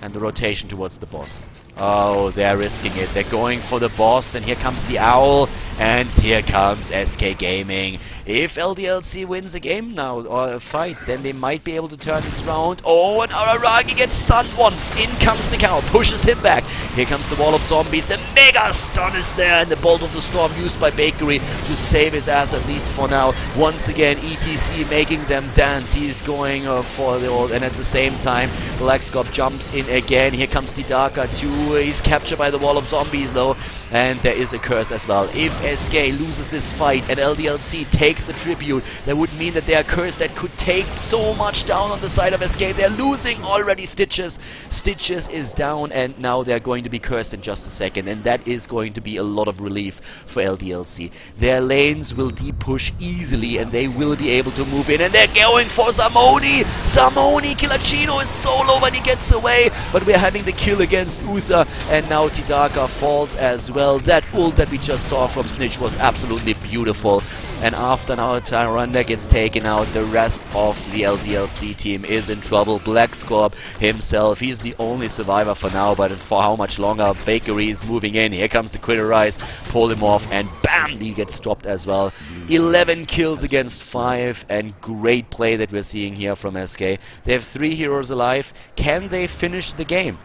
[SPEAKER 2] And the rotation towards the boss. Oh, they're risking it. They're going for the boss, and here comes the Owl, and here comes SK Gaming. If LDLC wins a game now, or a fight, then they might be able to turn this round. Oh, and Aragi gets stunned once. In comes the cow, pushes him back. Here comes the wall of zombies. The mega stun is there, and the Bolt of the Storm used by Bakery to save his ass, at least for now. Once again, ETC making them dance. He's going for the old, and at the same time, Blackscorp jumps in again. Here comes Titaka too. He's captured by the wall of zombies though, and there is a curse as well. If SK loses this fight and LDLC takes the tribute, that would mean that they are cursed. That could take so much down on the side of SK. They're losing already Stitches. Stitches is down, and now they're going to be cursed in just a second, and that is going to be a lot of relief for LDLC. Their lanes will deep push easily, and they will be able to move in, and they're going for Samoni! Samoni! Kilachino is so low, but he gets away, but we're having the kill against Uther, and now Titaka falls as well. That ult that we just saw from Snitch was absolutely beautiful. And after now Tyrande gets taken out, the rest of the LDLC team is in trouble. Blackscorp himself, he's the only survivor for now, but for how much longer? Bakery is moving in. Here comes the Critterize, pull him off, and bam! He gets dropped as well. 11 kills against 5, and great play that we're seeing here from SK. They have 3 heroes alive. Can they finish the game?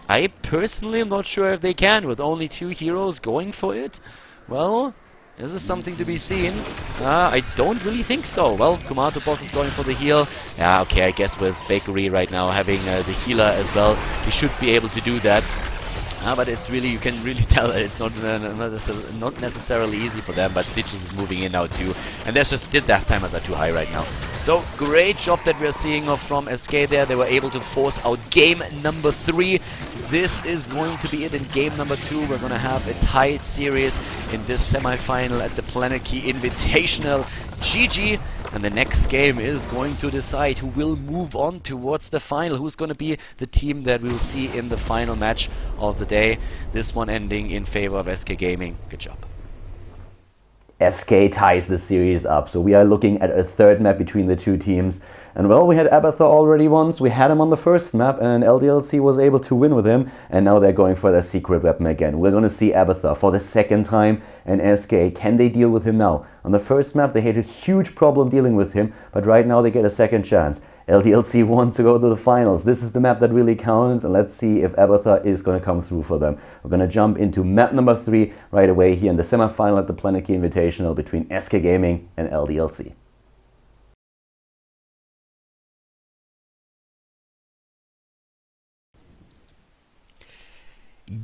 [SPEAKER 2] I personally am not sure if they can, with only 2 heroes going for it. Well, this is something to be seen. I don't really think so. Well, Kumato boss is going for the heal. Yeah, okay, I guess with Bakery right now having the healer as well, he should be able to do that. But it's really, you can really tell that it's not necessarily easy for them, but Stitches is moving in now too. And there's just, the death timers are too high right now. So, great job that we're seeing from SK there. They were able to force out game number 3. this is going to be it in game number 2. We're going to have a tied series in this semi-final at the Planetkey Invitational. GG! And the next game is going to decide who will move on towards the final, who's going to be the team that we'll see in the final match of the day. This one ending in favor of SK Gaming. Good job.
[SPEAKER 1] SK ties the series up, so we are looking at a third map between the two teams. And well, we had Abathur already once, we had him on the first map and LDLC was able to win with him, and now they're going for their secret weapon again. We're going to see Abathur for the second time, and SK, can they deal with him now? On the first map they had a huge problem dealing with him, but right now they get a second chance. LDLC wants to go to the finals. This is the map that really counts, and let's see if Abathur is going to come through for them. We're going to jump into map number 3 right away here in the semi-final at the Planetkey Invitational between SK Gaming and LDLC.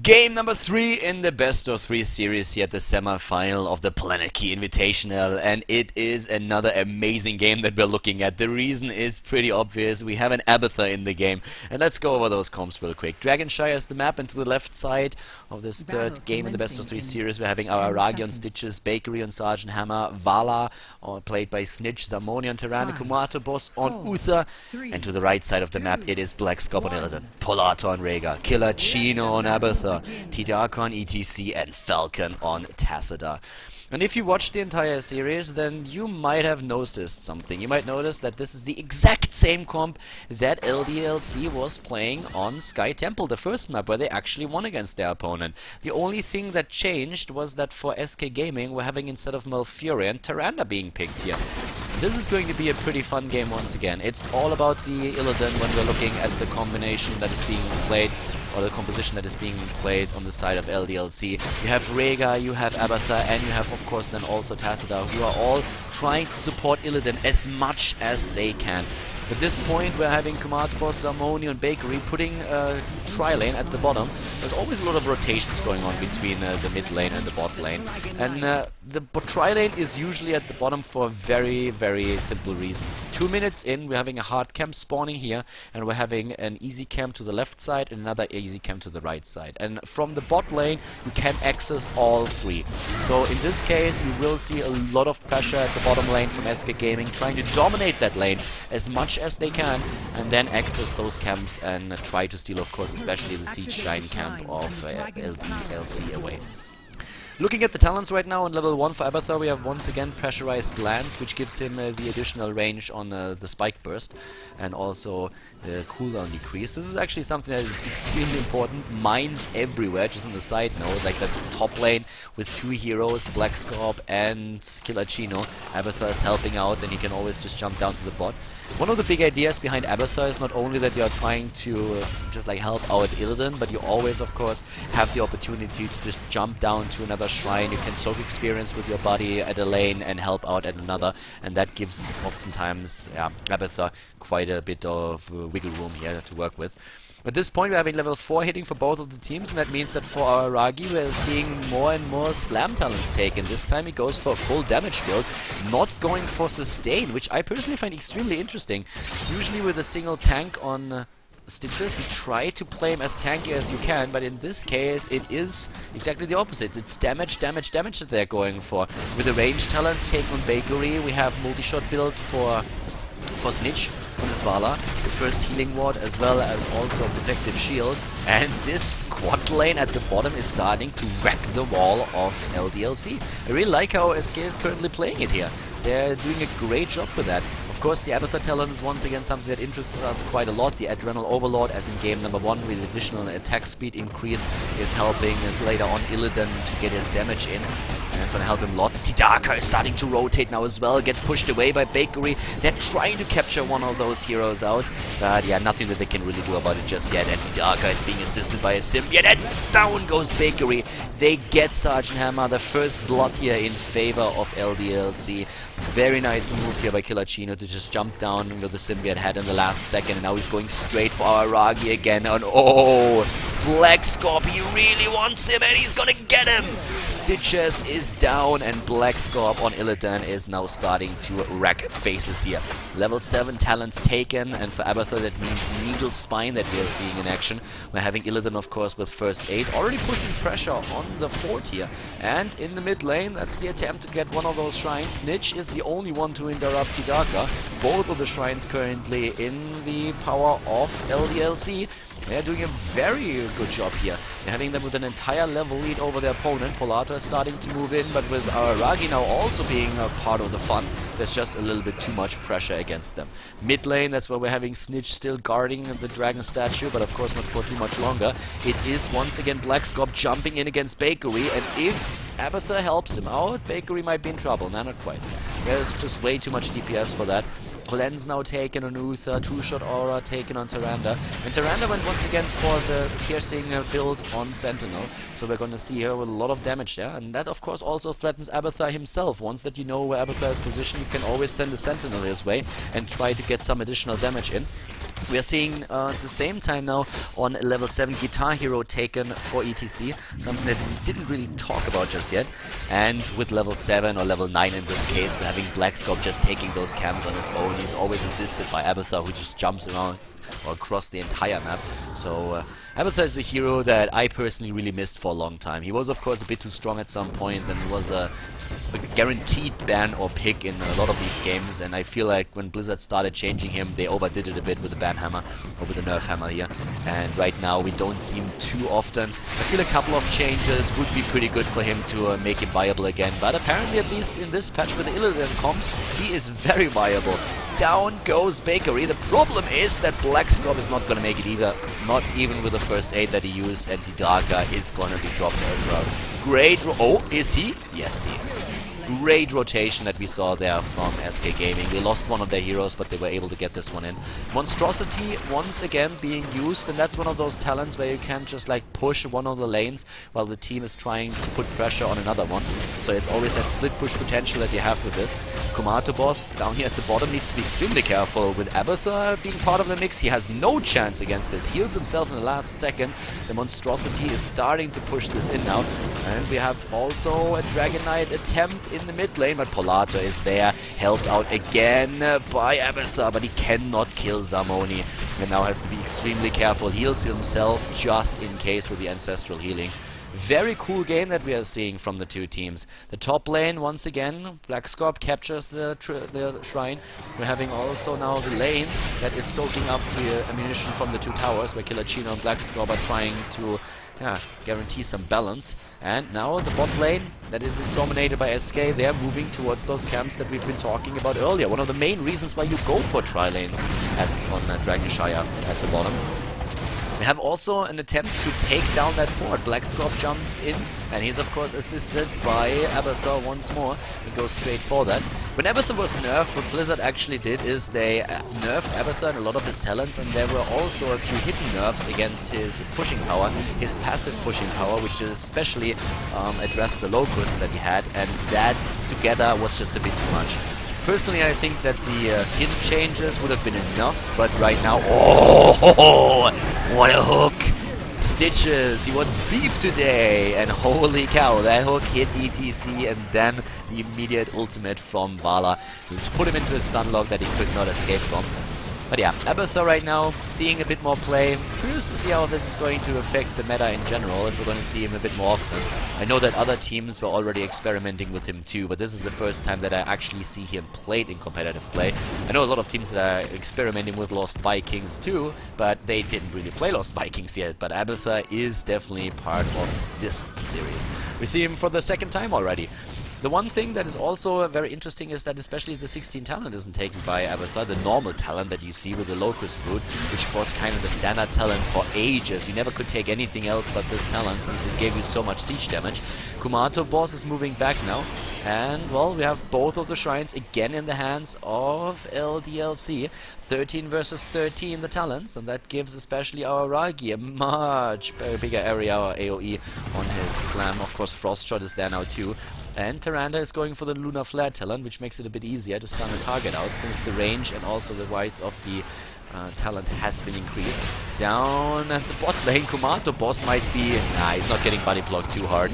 [SPEAKER 2] Game number 3 in the best of 3 series here at the semi-final of the Planetkey Invitational, and it is another amazing game that we're looking at. The reason is pretty obvious. We have an Abathur in the game, and let's go over those comps real quick. Dragonshire is the map, and to the left side of this third game in the best of 3 series we're having our Aragi on Stitches, Bakery on Sergeant Hammer, Vala played by Snitch, Zamoni on Tyrannic, Kumato Boss on Uther, and to the right side of the map it is Black Scop on Illidan, Polato on Rhaegar, Killer Chino on Abathur, Tidaka on ETC, and Falcon on Tassadar. And if you watch the entire series, then you might have noticed something. You might notice that this is the exact same comp that LDLC was playing on Sky Temple, the first map where they actually won against their opponent. The only thing that changed was that for SK Gaming, we're having, instead of Malfurion, Tyrande being picked here. This is going to be a pretty fun game once again. It's all about the Illidan when we're looking at the combination that is being played, or the composition that is being played on the side of LDLC. You have Rhaegar, you have Abathur, and you have, of course, then also Tassadar, who are all trying to support Illidan as much as they can. At this point, we're having Kumatbos, Zamoni, and Bakery putting tri-lane at the bottom. There's always a lot of rotations going on between the mid lane and the bot lane. And the tri-lane is usually at the bottom for a very, very simple reason. 2 minutes in, we're having a hard camp spawning here, and we're having an easy camp to the left side and another easy camp to the right side. And from the bot lane, you can access all 3. So in this case, you will see a lot of pressure at the bottom lane from SK Gaming, trying to dominate that lane as much as they can, and then access those camps and try to steal, of course, especially the Siege Shine camp of LDLC away. Looking at the talents right now on level 1 for Abathur, we have once again Pressurized Glance, which gives him the additional range on the Spike Burst, and also the cooldown decrease. This is actually something that is extremely important. Mines everywhere, just on the side note, like that's top lane with 2 heroes, Black Scorp and Killer Chino. Abathur is helping out, and he can always just jump down to the bot. One of the big ideas behind Abathur is not only that you are trying to just like help out Illidan, but you always, of course, have the opportunity to just jump down to another shrine. You can soak experience with your body at a lane and help out at another, and that gives oftentimes Abathur quite a bit of wiggle room here to work with. At this point, we're having level 4 hitting for both of the teams, and that means that for our Aragi, we're seeing more and more slam talents taken. This time he goes for a full damage build, not going for sustain, which I personally find extremely interesting. Usually with a single tank on Stitches, you try to play him as tanky as you can, but in this case it is exactly the opposite. It's damage, damage, damage that they're going for. With the range talents taken on Bakery, we have multi-shot build for Snitch on his Vala, the first healing ward, as well as also a protective shield. And this quad lane at the bottom is starting to wreck the wall of LDLC. I really like how SK is currently playing it here. They're doing a great job with that. Of course, the Abathur talent is once again something that interests us quite a lot. The Adrenal Overlord, as in game number 1, with additional attack speed increase, is helping us later on Illidan to get his damage in. And it's going to help him a lot. Tidaka is starting to rotate now as well, gets pushed away by Bakery. They're trying to capture one of those heroes out, but yeah, nothing that they can really do about it just yet. And Tidaka is being assisted by a symbiote, and down goes Bakery. They get Sergeant Hammer, the first blood here in favor of LDLC. Very nice move here by Killer Chino to just jump down with the symbiote head in the last second, and now he's going straight for our Aragi again, and oh, Black Scorp, he really wants him and he's gonna get him! Stitches is down and Black Scorp on Illidan is now starting to wreck faces here. Level 7 talents taken, and for Abathur that means Needle Spine that we are seeing in action. We're having Illidan, of course, with first aid, already putting pressure on the fort here. And in the mid lane, that's the attempt to get one of those shrines. Snitch is the only one to interrupt Hidaka. Both of the shrines currently in the power of LDLC. They're doing a very good job here. They're having them with an entire level lead over their opponent. Polato is starting to move in, but with Aragi now also being a part of the fun, there's just a little bit too much pressure against them. Mid lane, that's where we're having Snitch still guarding the dragon statue, but of course not for too much longer. It is once again Black Scorp jumping in against Bakery, and if Abathur helps him out, Bakery might be in trouble. No, not quite. There's just way too much DPS for that. Cleanse now taken on Uther, two-shot aura taken on Tyrande. And Tyrande went once again for the piercing build on Sentinel. So we're going to see her with a lot of damage there. And that of course also threatens Abathur himself. Once that you know where Abathur is positioned, you can always send a Sentinel his way and try to get some additional damage in. We are seeing at the same time now on a level 7 Guitar Hero taken for ETC, something that we didn't really talk about just yet. And with level 7 or level 9 in this case, we're having Black Scorp just taking those camps on his own. He's always assisted by Abathur, who just jumps around or across the entire map. So Abathur is a hero that I personally really missed for a long time. He was of course a bit too strong at some point and was a guaranteed ban or pick in a lot of these games, and I feel like when Blizzard started changing him, they overdid it a bit with the ban hammer or with the nerf hammer here, and right now we don't see him too often. I feel a couple of changes would be pretty good for him to make him viable again, but apparently at least in this patch with the Illidan comps, he is very viable. Down goes Bakery. The problem is that Black Scorp is not going to make it either, not even with the first aid that he used, and Hidaka is going to be dropped as well. Great oh, is he? Yes, he is. Great rotation that we saw there from SK Gaming. They lost one of their heroes, but they were able to get this one in. Monstrosity once again being used, and that's one of those talents where you can just like push one of the lanes while the team is trying to put pressure on another one. So it's always that split push potential that you have with this. Kumato boss down here at the bottom needs to be extremely careful. With Abathur being part of the mix, he has no chance against this. Heals himself in the last second. The Monstrosity is starting to push this in now. And we have also a Dragon Knight attempt in the mid lane, but Polato is there, helped out again by Abathur, but he cannot kill Zamoni, and now has to be extremely careful. Heals himself just in case with the ancestral healing. Very cool game that we are seeing from the two teams. The top lane, once again, Black Scorp captures the shrine. We're having also now the lane that is soaking up the ammunition from the two towers, where Killer Chino and Black Scorp are trying to guarantee some balance. And now the bot lane, that it is dominated by SK, they're moving towards those camps that we've been talking about earlier. One of the main reasons why you go for tri-lanes on Dragonshire at the bottom. We have also an attempt to take down that fort. Black Scorp jumps in, and he's of course assisted by Abathur once more, and goes straight for that. When Abathur was nerfed, what Blizzard actually did is they nerfed Abathur and a lot of his talents, and there were also a few hidden nerfs against his pushing power, his passive pushing power, which especially addressed the locusts that he had, and that together was just a bit too much. Personally, I think that the hidden changes would have been enough, but right now, oh, what a hook! Stitches, he wants beef today, and holy cow, that hook hit ETC, and then the immediate ultimate from Vala, which put him into a stun lock that he could not escape from. But yeah, Abathur right now, seeing a bit more play. Curious to see how this is going to affect the meta in general, if we're going to see him a bit more often. I know that other teams were already experimenting with him too, but this is the first time that I actually see him played in competitive play. I know a lot of teams that are experimenting with Lost Vikings too, but they didn't really play Lost Vikings yet. But Abathur is definitely part of this series. We see him for the second time already. The one thing that is also very interesting is that especially the 16 talent isn't taken by Abathur, the normal talent that you see with the Locust Brute, which was kind of the standard talent for ages. You never could take anything else but this talent since it gave you so much siege damage. Kumato boss is moving back now, and well, we have both of the shrines again in the hands of LDLC. 13 versus 13 the talents, and that gives especially our Ragi a much bigger area or AoE on his slam. Of course, Frost Shot is there now too. And Tyrande is going for the Lunar Flare talent, which makes it a bit easier to stun a target out, since the range and also the weight of the talent has been increased. Down at the bot lane, Kumato boss might be... Nah, he's not getting body blocked too hard.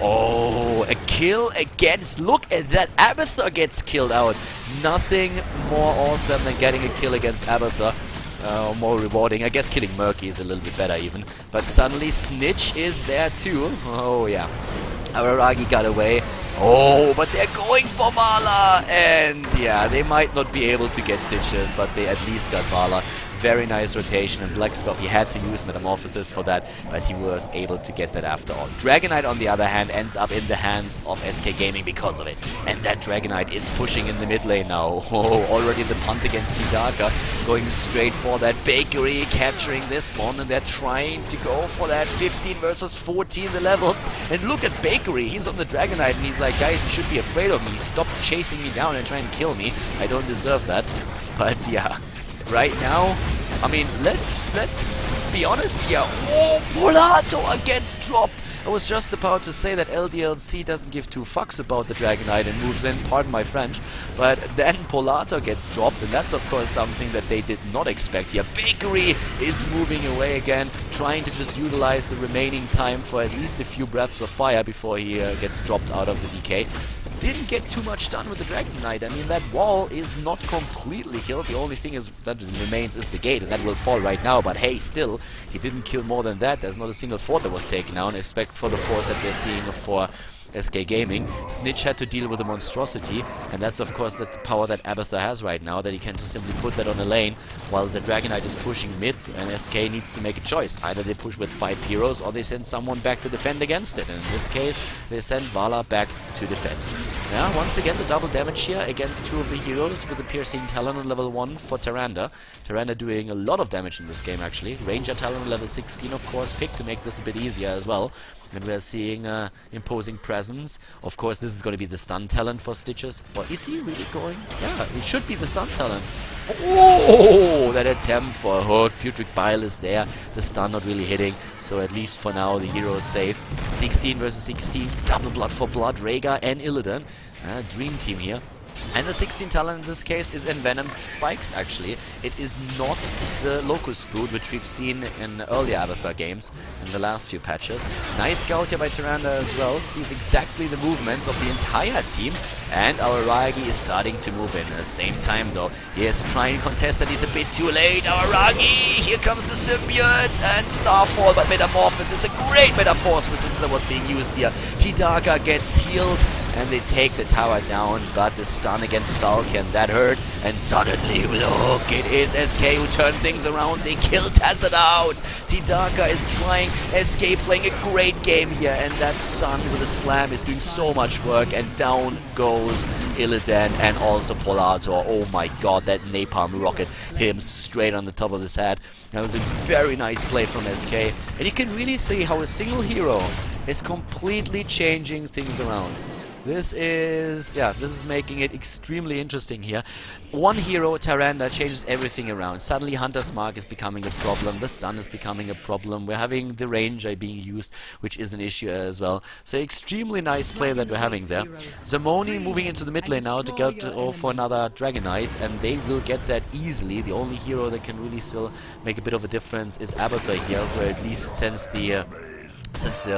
[SPEAKER 2] Oh, a kill against... Look at that, Abathur gets killed out. Nothing more awesome than getting a kill against Abathur. More rewarding. I guess killing Murky is a little bit better even. But suddenly Snitch is there too. Oh yeah. Araragi got away. Oh, but they're going for Vala! And yeah, they might not be able to get Stitches, but they at least got Vala. Very nice rotation, and Blackscorp, he had to use Metamorphosis for that, but he was able to get that after all. Dragonite, on the other hand, ends up in the hands of SK Gaming because of it. And that Dragonite is pushing in the mid lane now. Oh, already the punt against Hidaka, going straight for that Bakery, capturing this one, and they're trying to go for that 15 versus 14 the levels. And look at Bakery, he's on the Dragonite, and he's like, guys, you should be afraid of me. Stop chasing me down and trying to kill me. I don't deserve that. But yeah. Right now, I mean, let's be honest here. Oh, Polato gets dropped. I was just about to say that LDLC doesn't give two fucks about the Dragonite and moves in, pardon my French, but then Polato gets dropped, and that's of course something that they did not expect here. Bakery is moving away again, trying to just utilize the remaining time for at least a few breaths of fire before he gets dropped out of the DK. Didn't get too much done with the Dragonite. I mean, that wall is not completely killed. The only thing is that remains is the gate, and that will fall right now. But hey, still, he didn't kill more than that. There's not a single fort that was taken down, except for the forts that we're seeing for SK Gaming. Snitch had to deal with the monstrosity, and that's of course the power that Abathur has right now, that he can just simply put that on a lane while the Dragonite is pushing mid, and SK needs to make a choice. Either they push with 5 heroes or they send someone back to defend against it, and in this case they send Vala back to defend. Yeah, once again the double damage here against 2 of the heroes with the piercing talent on level 1 for Tyrande. Tyrande doing a lot of damage in this game actually. Ranger talent on level 16 of course picked to make this a bit easier as well. And we're seeing imposing presence. Of course, this is going to be the stun talent for Stitches. Or is he really going? Yeah, it should be the stun talent. Oh, that attempt for a hook. Putrid Bile is there. The stun not really hitting. So at least for now, the hero is safe. 16 versus 16. Double blood for blood. Rhaegar and Illidan. Dream team here. And the 16 talent in this case is Envenomed Spikes, actually. It is not the Locust Brood, which we've seen in earlier Abathur games in the last few patches. Nice scout here by Tyrande as well. Sees exactly the movements of the entire team. And our Aragi is starting to move in. At the same time, though, he is trying to contest that. He's a bit too late. Aragi! Here comes the Symbiote! And Starfall, but Metamorphosis is a great Metamorphosis that was being used here. Hidaka gets healed. And they take the tower down, but the stun against Falcon, that hurt. And suddenly, look, it is SK who turned things around. They kill Tacet out. Hidaka is trying. SK playing a great game here, and that stun with a slam is doing so much work. And down goes Illidan and also Polato. Oh my god, that napalm rocket hit him straight on the top of his head. That was a very nice play from SK. And you can really see how a single hero is completely changing things around. This is making it extremely interesting here. One hero, Tyrande, changes everything around. Suddenly Hunter's Mark is becoming a problem, the stun is becoming a problem, we're having the Ranger being used, which is an issue as well. So extremely nice play that we're having there. Zamoni moving into the mid lane now to go for another Dragonite, and they will get that easily. The only hero that can really still make a bit of a difference is Abathur here, who at least sends the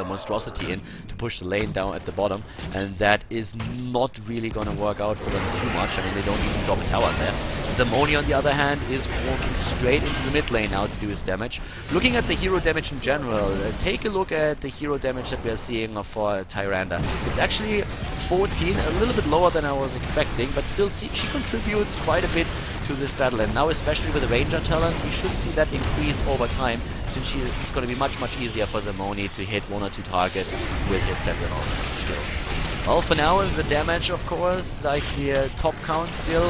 [SPEAKER 2] monstrosity in to push the lane down at the bottom, and that is not really gonna work out for them too much. I mean, they don't even drop a tower there. Zamoni, on the other hand, is walking straight into the mid lane now to do his damage. Looking at the hero damage in general, take a look at the hero damage that we are seeing for Tyrande. It's actually 14, a little bit lower than I was expecting, but still she contributes quite a bit to this battle, and now especially with the Ranger talent, we should see that increase over time, since it's going to be much easier for Zamoni to hit 1 or 2 targets with his separate skills. Well, for now, the damage, of course, like the top count still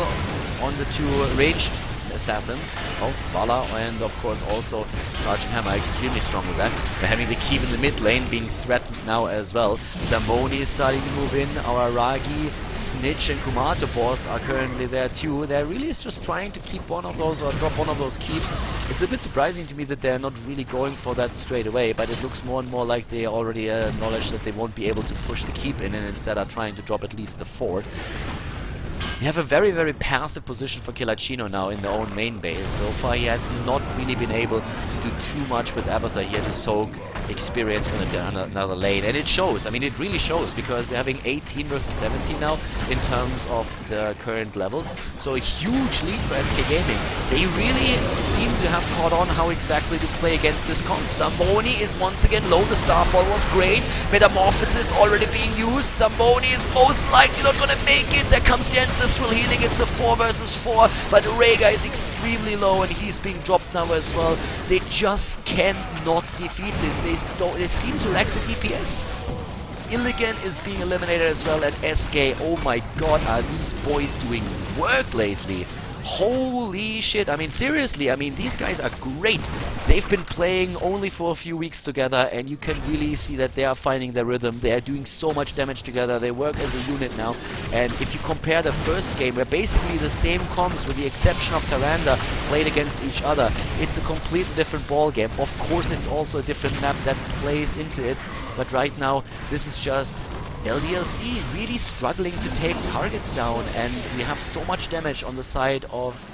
[SPEAKER 2] on the 2 ranged assassins. Well, Vala and of course also Sergeant Hammer extremely strong with that. We're having the Keep in the mid lane being threatened now as well. Zamoni is starting to move in. Our Aragi, Snitch and Kumato boss are currently there too. They're really just trying to keep one of those or drop one of those keeps. It's a bit surprising to me that they're not really going for that straight away, but it looks more and more like they already acknowledge that they won't be able to push the keep in and instead are trying to drop at least the fort. You have a very, very passive position for Kilachino now in their own main base. So far he has not really been able to do too much with Abathur here to soak experience on another lane. And it shows, I mean it really shows, because we're having 18 versus 17 now in terms of the current levels. So a huge lead for SK Gaming. They really seem to have caught on how exactly to play against this comp. Zamboni is once again low, the Starfall was great. Metamorphosis already being used. Zamboni is most likely not gonna make it. There comes the Ancestral Healing, it's a 4 versus 4, but Rega is extremely low and he's being dropped now as well. They just cannot defeat this. They seem to lack the DPS. Illigan is being eliminated as well, and SK, oh my god, are these boys doing work lately? Holy shit, I mean seriously, I mean these guys are great. They've been playing only for a few weeks together and you can really see that they are finding their rhythm. They are doing so much damage together, they work as a unit now. And if you compare the first game, where basically the same comps with the exception of Tyrande played against each other, it's a completely different ball game. Of course it's also a different map that plays into it, but right now this is just LDLC really struggling to take targets down, and we have so much damage on the side of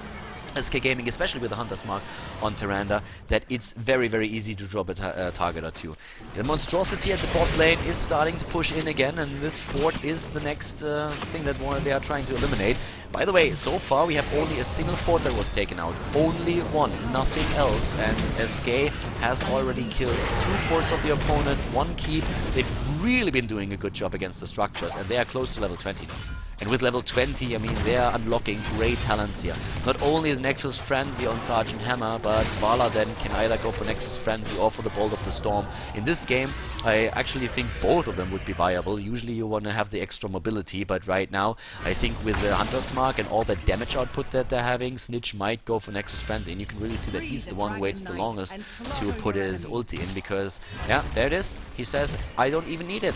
[SPEAKER 2] SK Gaming, especially with the Hunter's Mark on Tyrande, that it's very, very easy to drop a target or two. The Monstrosity at the bot lane is starting to push in again, and this fort is the next thing that they are trying to eliminate. By the way, so far we have only a single fort that was taken out. Only one, nothing else. And SK has already killed 2 forts of the opponent, 1 keep. They've really been doing a good job against the structures, and they are close to level 20 now. And with level 20, I mean, they are unlocking great talents here. Not only the Nexus Frenzy on Sergeant Hammer, but Vala then can either go for Nexus Frenzy or for the Bolt of the Storm. In this game, I actually think both of them would be viable. Usually you want to have the extra mobility, but right now, I think with the Hunter's Mark and all the damage output that they're having, Snitch might go for Nexus Frenzy, and you can really see that he's the one who waits the longest to put his ulti in, because, yeah, there it is. He says, I don't even need it.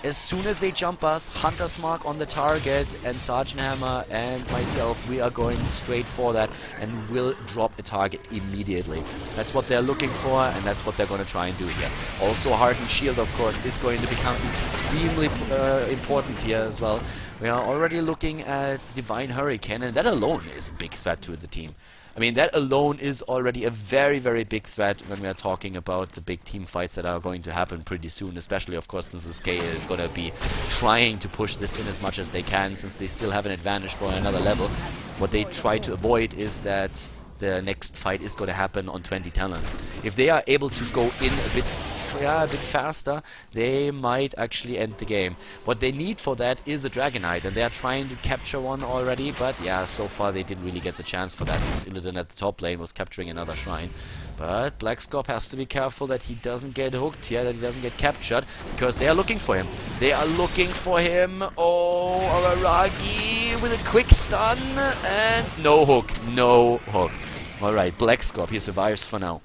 [SPEAKER 2] As soon as they jump us, Hunter's Mark on the target, and Sergeant Hammer and myself, we are going straight for that and will drop a target immediately. That's what they're looking for, and that's what they're going to try and do here. Also, Hardened Shield, of course, is going to become extremely important here as well. We are already looking at Divine Hurricane, and that alone is a big threat to the team. I mean, that alone is already a very, very big threat when we are talking about the big team fights that are going to happen pretty soon, especially, of course, since SK is going to be trying to push this in as much as they can, since they still have an advantage for another level. What they try to avoid is that the next fight is going to happen on 20 talents. If they are able to go in a bit faster, they might actually end the game. What they need for that is a Dragonite, and they are trying to capture one already, but yeah, so far they didn't really get the chance for that, since Illidan at the top lane was capturing another shrine. But Blackscorp has to be careful that he doesn't get hooked here, that he doesn't get captured, because they are looking for him. They are looking for him. Oh, Araragi with a quick stun, and no hook, no hook. Alright, Blackscorp, he survives for now.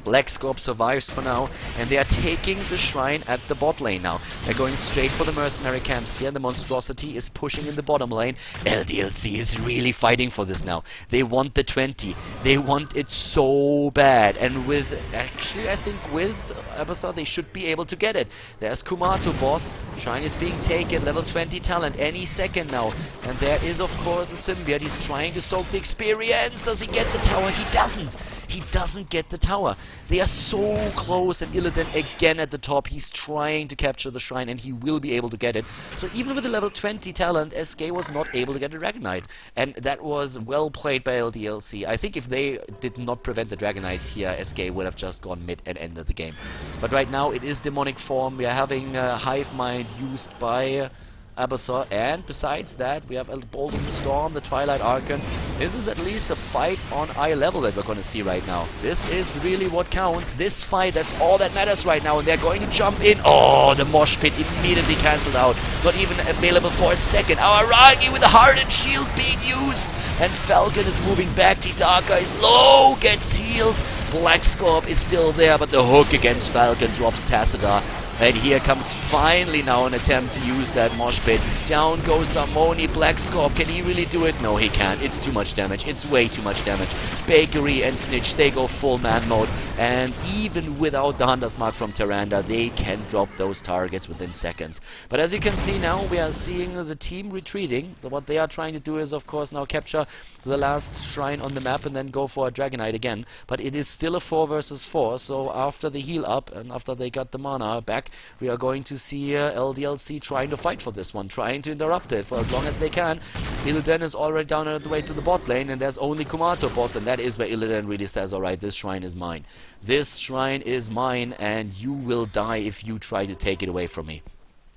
[SPEAKER 2] Blackscorp survives for now, and they are taking the shrine at the bot lane now. They're going straight for the mercenary camps here. The Monstrosity is pushing in the bottom lane. LDLC is really fighting for this now. They want the 20. They want it so bad. And with, actually, I think with Abathur, they should be able to get it. There's Kumato, boss. Shrine is being taken. Level 20 talent any second now. And there is, of course, a Symbiote. He's trying to soak the experience. Does he get the tower? He doesn't. He doesn't get the tower. They are so close, and Illidan again at the top. He's trying to capture the shrine, and he will be able to get it. So even with the level 20 talent, SK was not able to get a Dragonite. And that was well played by LDLC. I think if they did not prevent the Dragonite here, SK would have just gone mid and ended the game. But right now it is Demonic Form. We are having Hive Mind used by Abathur, and besides that we have a Bolt of the Storm, the Twilight Archon. This is at least a fight on eye level that we're going to see right now. This is really what counts. This fight, that's all that matters right now, and they're going to jump in. Oh, the Mosh Pit immediately cancelled out. Not even available for a second. Araragi with the Hardened Shield being used, and Falcon is moving back. Tidaka is low, gets healed. Blackscorp is still there, but the hook against Falcon drops Tassadar. And here comes finally now an attempt to use that mosh pit. Down goes Zamoni. Black Scorp, can he really do it? No, he can't. It's too much damage. It's way too much damage. Bakery and Snitch, they go full man mode. And even without the Hunter's Mark from Tyrande, they can drop those targets within seconds. But as you can see now, we are seeing the team retreating. So what they are trying to do is, of course, now capture the last shrine on the map and then go for a Dragonite again. But it is still a 4 versus 4, so after the heal up and after they got the mana back, we are going to see LDLC trying to fight for this one, trying to interrupt it for as long as they can. Illidan is already down on the way to the bot lane, and there's only Kumato boss, and that is where Illidan really says, alright, this shrine is mine. This shrine is mine, and you will die if you try to take it away from me.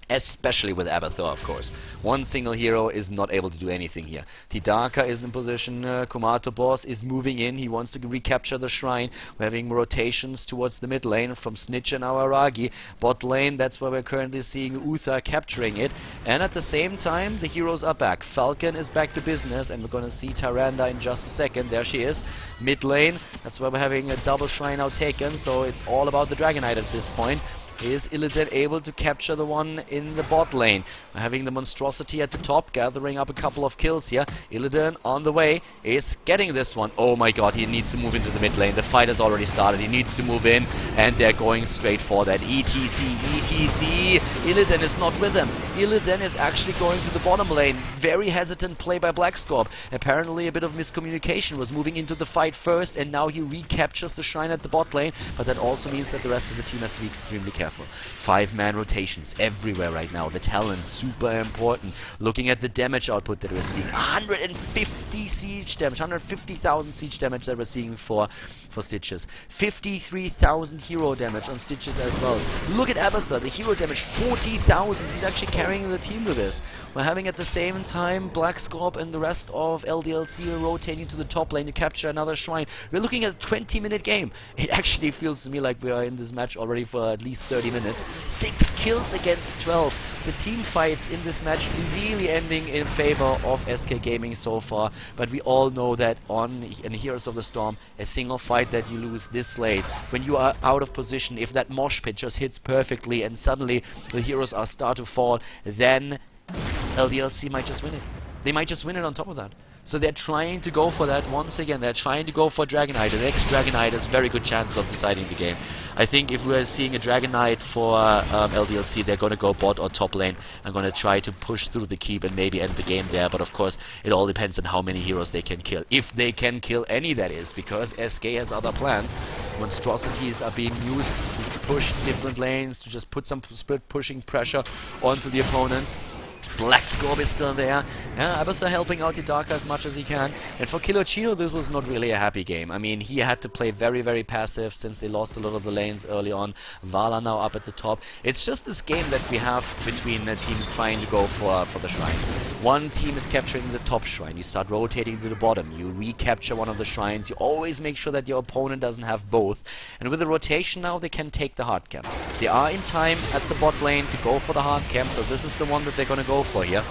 [SPEAKER 2] Especially with Abathur, of course. One single hero is not able to do anything here. Tidaka is in position, Kumato boss is moving in, he wants to recapture the shrine. We're having rotations towards the mid lane from Snitch and Araragi. Bot lane, that's where we're currently seeing Uther capturing it. And at the same time, the heroes are back. Falcon is back to business, and we're gonna see Tyrande in just a second. There she is. Mid lane, that's where we're having a double shrine now taken, so it's all about the Dragonite at this point. Is Illidan able to capture the one in the bot lane? We're having the monstrosity at the top, gathering up a couple of kills here. Illidan on the way is getting this one. Oh my god, he needs to move into the mid lane. The fight has already started. He needs to move in, and they're going straight for that. ETC, ETC. Illidan is not with him. Illidan is actually going to the bottom lane. Very hesitant play by Black Scorp. Apparently a bit of miscommunication, was moving into the fight first, and now he recaptures the shrine at the bot lane. But that also means that the rest of the team has to be extremely careful. 5-man rotations everywhere right now. The talent's super important. Looking at the damage output that we're seeing, 150 siege damage, 150,000 siege damage that we're seeing for Stitches. 53,000 hero damage on Stitches as well. Look at Abathur, the hero damage, 40,000. He's actually carrying the team with this. We're having at the same time Black Scorp and the rest of LDLC rotating to the top lane to capture another shrine. We're looking at a 20-minute game. It actually feels to me like we are in this match already for at least 30 minutes. 6 kills against 12. The team fights in this match really ending in favor of SK Gaming so far, but we all know that in Heroes of the Storm, a single fight that you lose this late, when you are out of position, if that mosh pit just hits perfectly and suddenly the heroes start to fall, then LDLC might just win it. They might just win it on top of that. So they're trying to go for that once again. They're trying to go for Dragonite. The next Dragonite has very good chances of deciding the game. I think if we're seeing a Dragonite for LDLC, they're going to go bot or top lane and going to try to push through the keep and maybe end the game there. But of course, it all depends on how many heroes they can kill. If they can kill any, that is, because SK has other plans. Monstrosities are being used to push different lanes, to just put some split pushing pressure onto the opponents. Black Scorp is still there. Yeah, Abathur helping out Tidaka as much as he can. And for Kilochino, this was not really a happy game. I mean, he had to play very, very passive since they lost a lot of the lanes early on. Vala now up at the top. It's just this game that we have between the teams trying to go for the shrines. One team is capturing the top shrine. You start rotating to the bottom. You recapture one of the shrines. You always make sure that your opponent doesn't have both. And with the rotation now, they can take the hard camp. They are in time at the bot lane to go for the hard camp, so this is the one that they're going to go for here.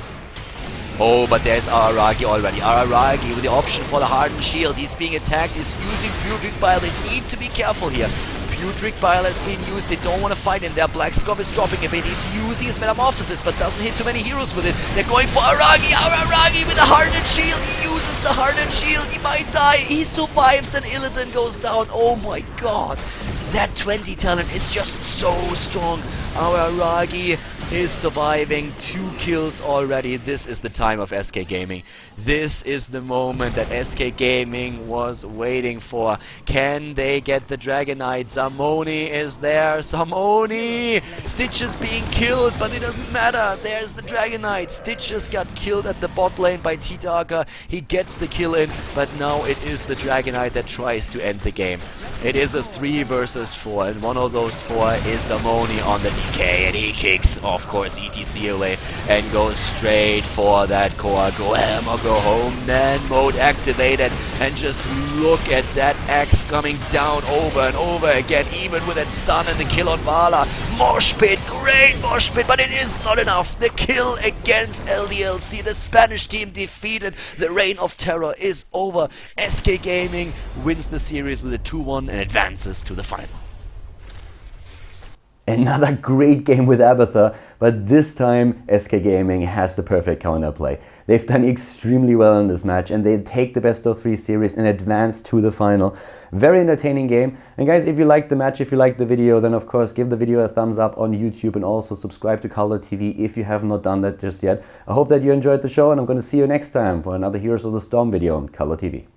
[SPEAKER 2] Oh, but there's Araragi already. Araragi with the option for the hardened shield. He's being attacked. He's using Putrid Bile. They need to be careful here. Putrid Bile has been used. They don't want to fight in there. Black Scorp is dropping a bit. He's using his Metamorphosis, but doesn't hit too many heroes with it. They're going for Araragi. Araragi with the hardened shield. He uses the hardened shield. He might die. He survives and Illidan goes down. Oh my god. That 20 talent is just so strong. Araragi is surviving. 2 kills already. This is the time of SK Gaming. This is the moment that SK Gaming was waiting for. Can they get the Dragonite? Zamoni is there. Zamoni! Stitch is being killed, but it doesn't matter. There's the Dragonite. Stitches got killed at the bot lane by Tidaka. He gets the kill in, but now it is the Dragonite that tries to end the game. It is a 3 versus 4, and one of those 4 is Zamoni on the DK, and he kicks, of course, ETC away and goes straight for that core. Go ham or go home, then mode activated, and just look at that axe coming down over and over again, even with that stun and the kill on Vala. Mosh pit, great mosh pit, but it is not enough. The kill against LDLC, the Spanish team defeated. The reign of terror is over. SK Gaming wins the series with a 2-1 and advances to the final.
[SPEAKER 1] Another great game with Abathur, but this time SK Gaming has the perfect counterplay. They've done extremely well in this match and they take the best of 3 series and advance to the final. Very entertaining game. And guys, if you liked the match, if you liked the video, then of course give the video a thumbs up on YouTube and also subscribe to Khaldor TV if you have not done that just yet. I hope that you enjoyed the show and I'm going to see you next time for another Heroes of the Storm video on Khaldor TV.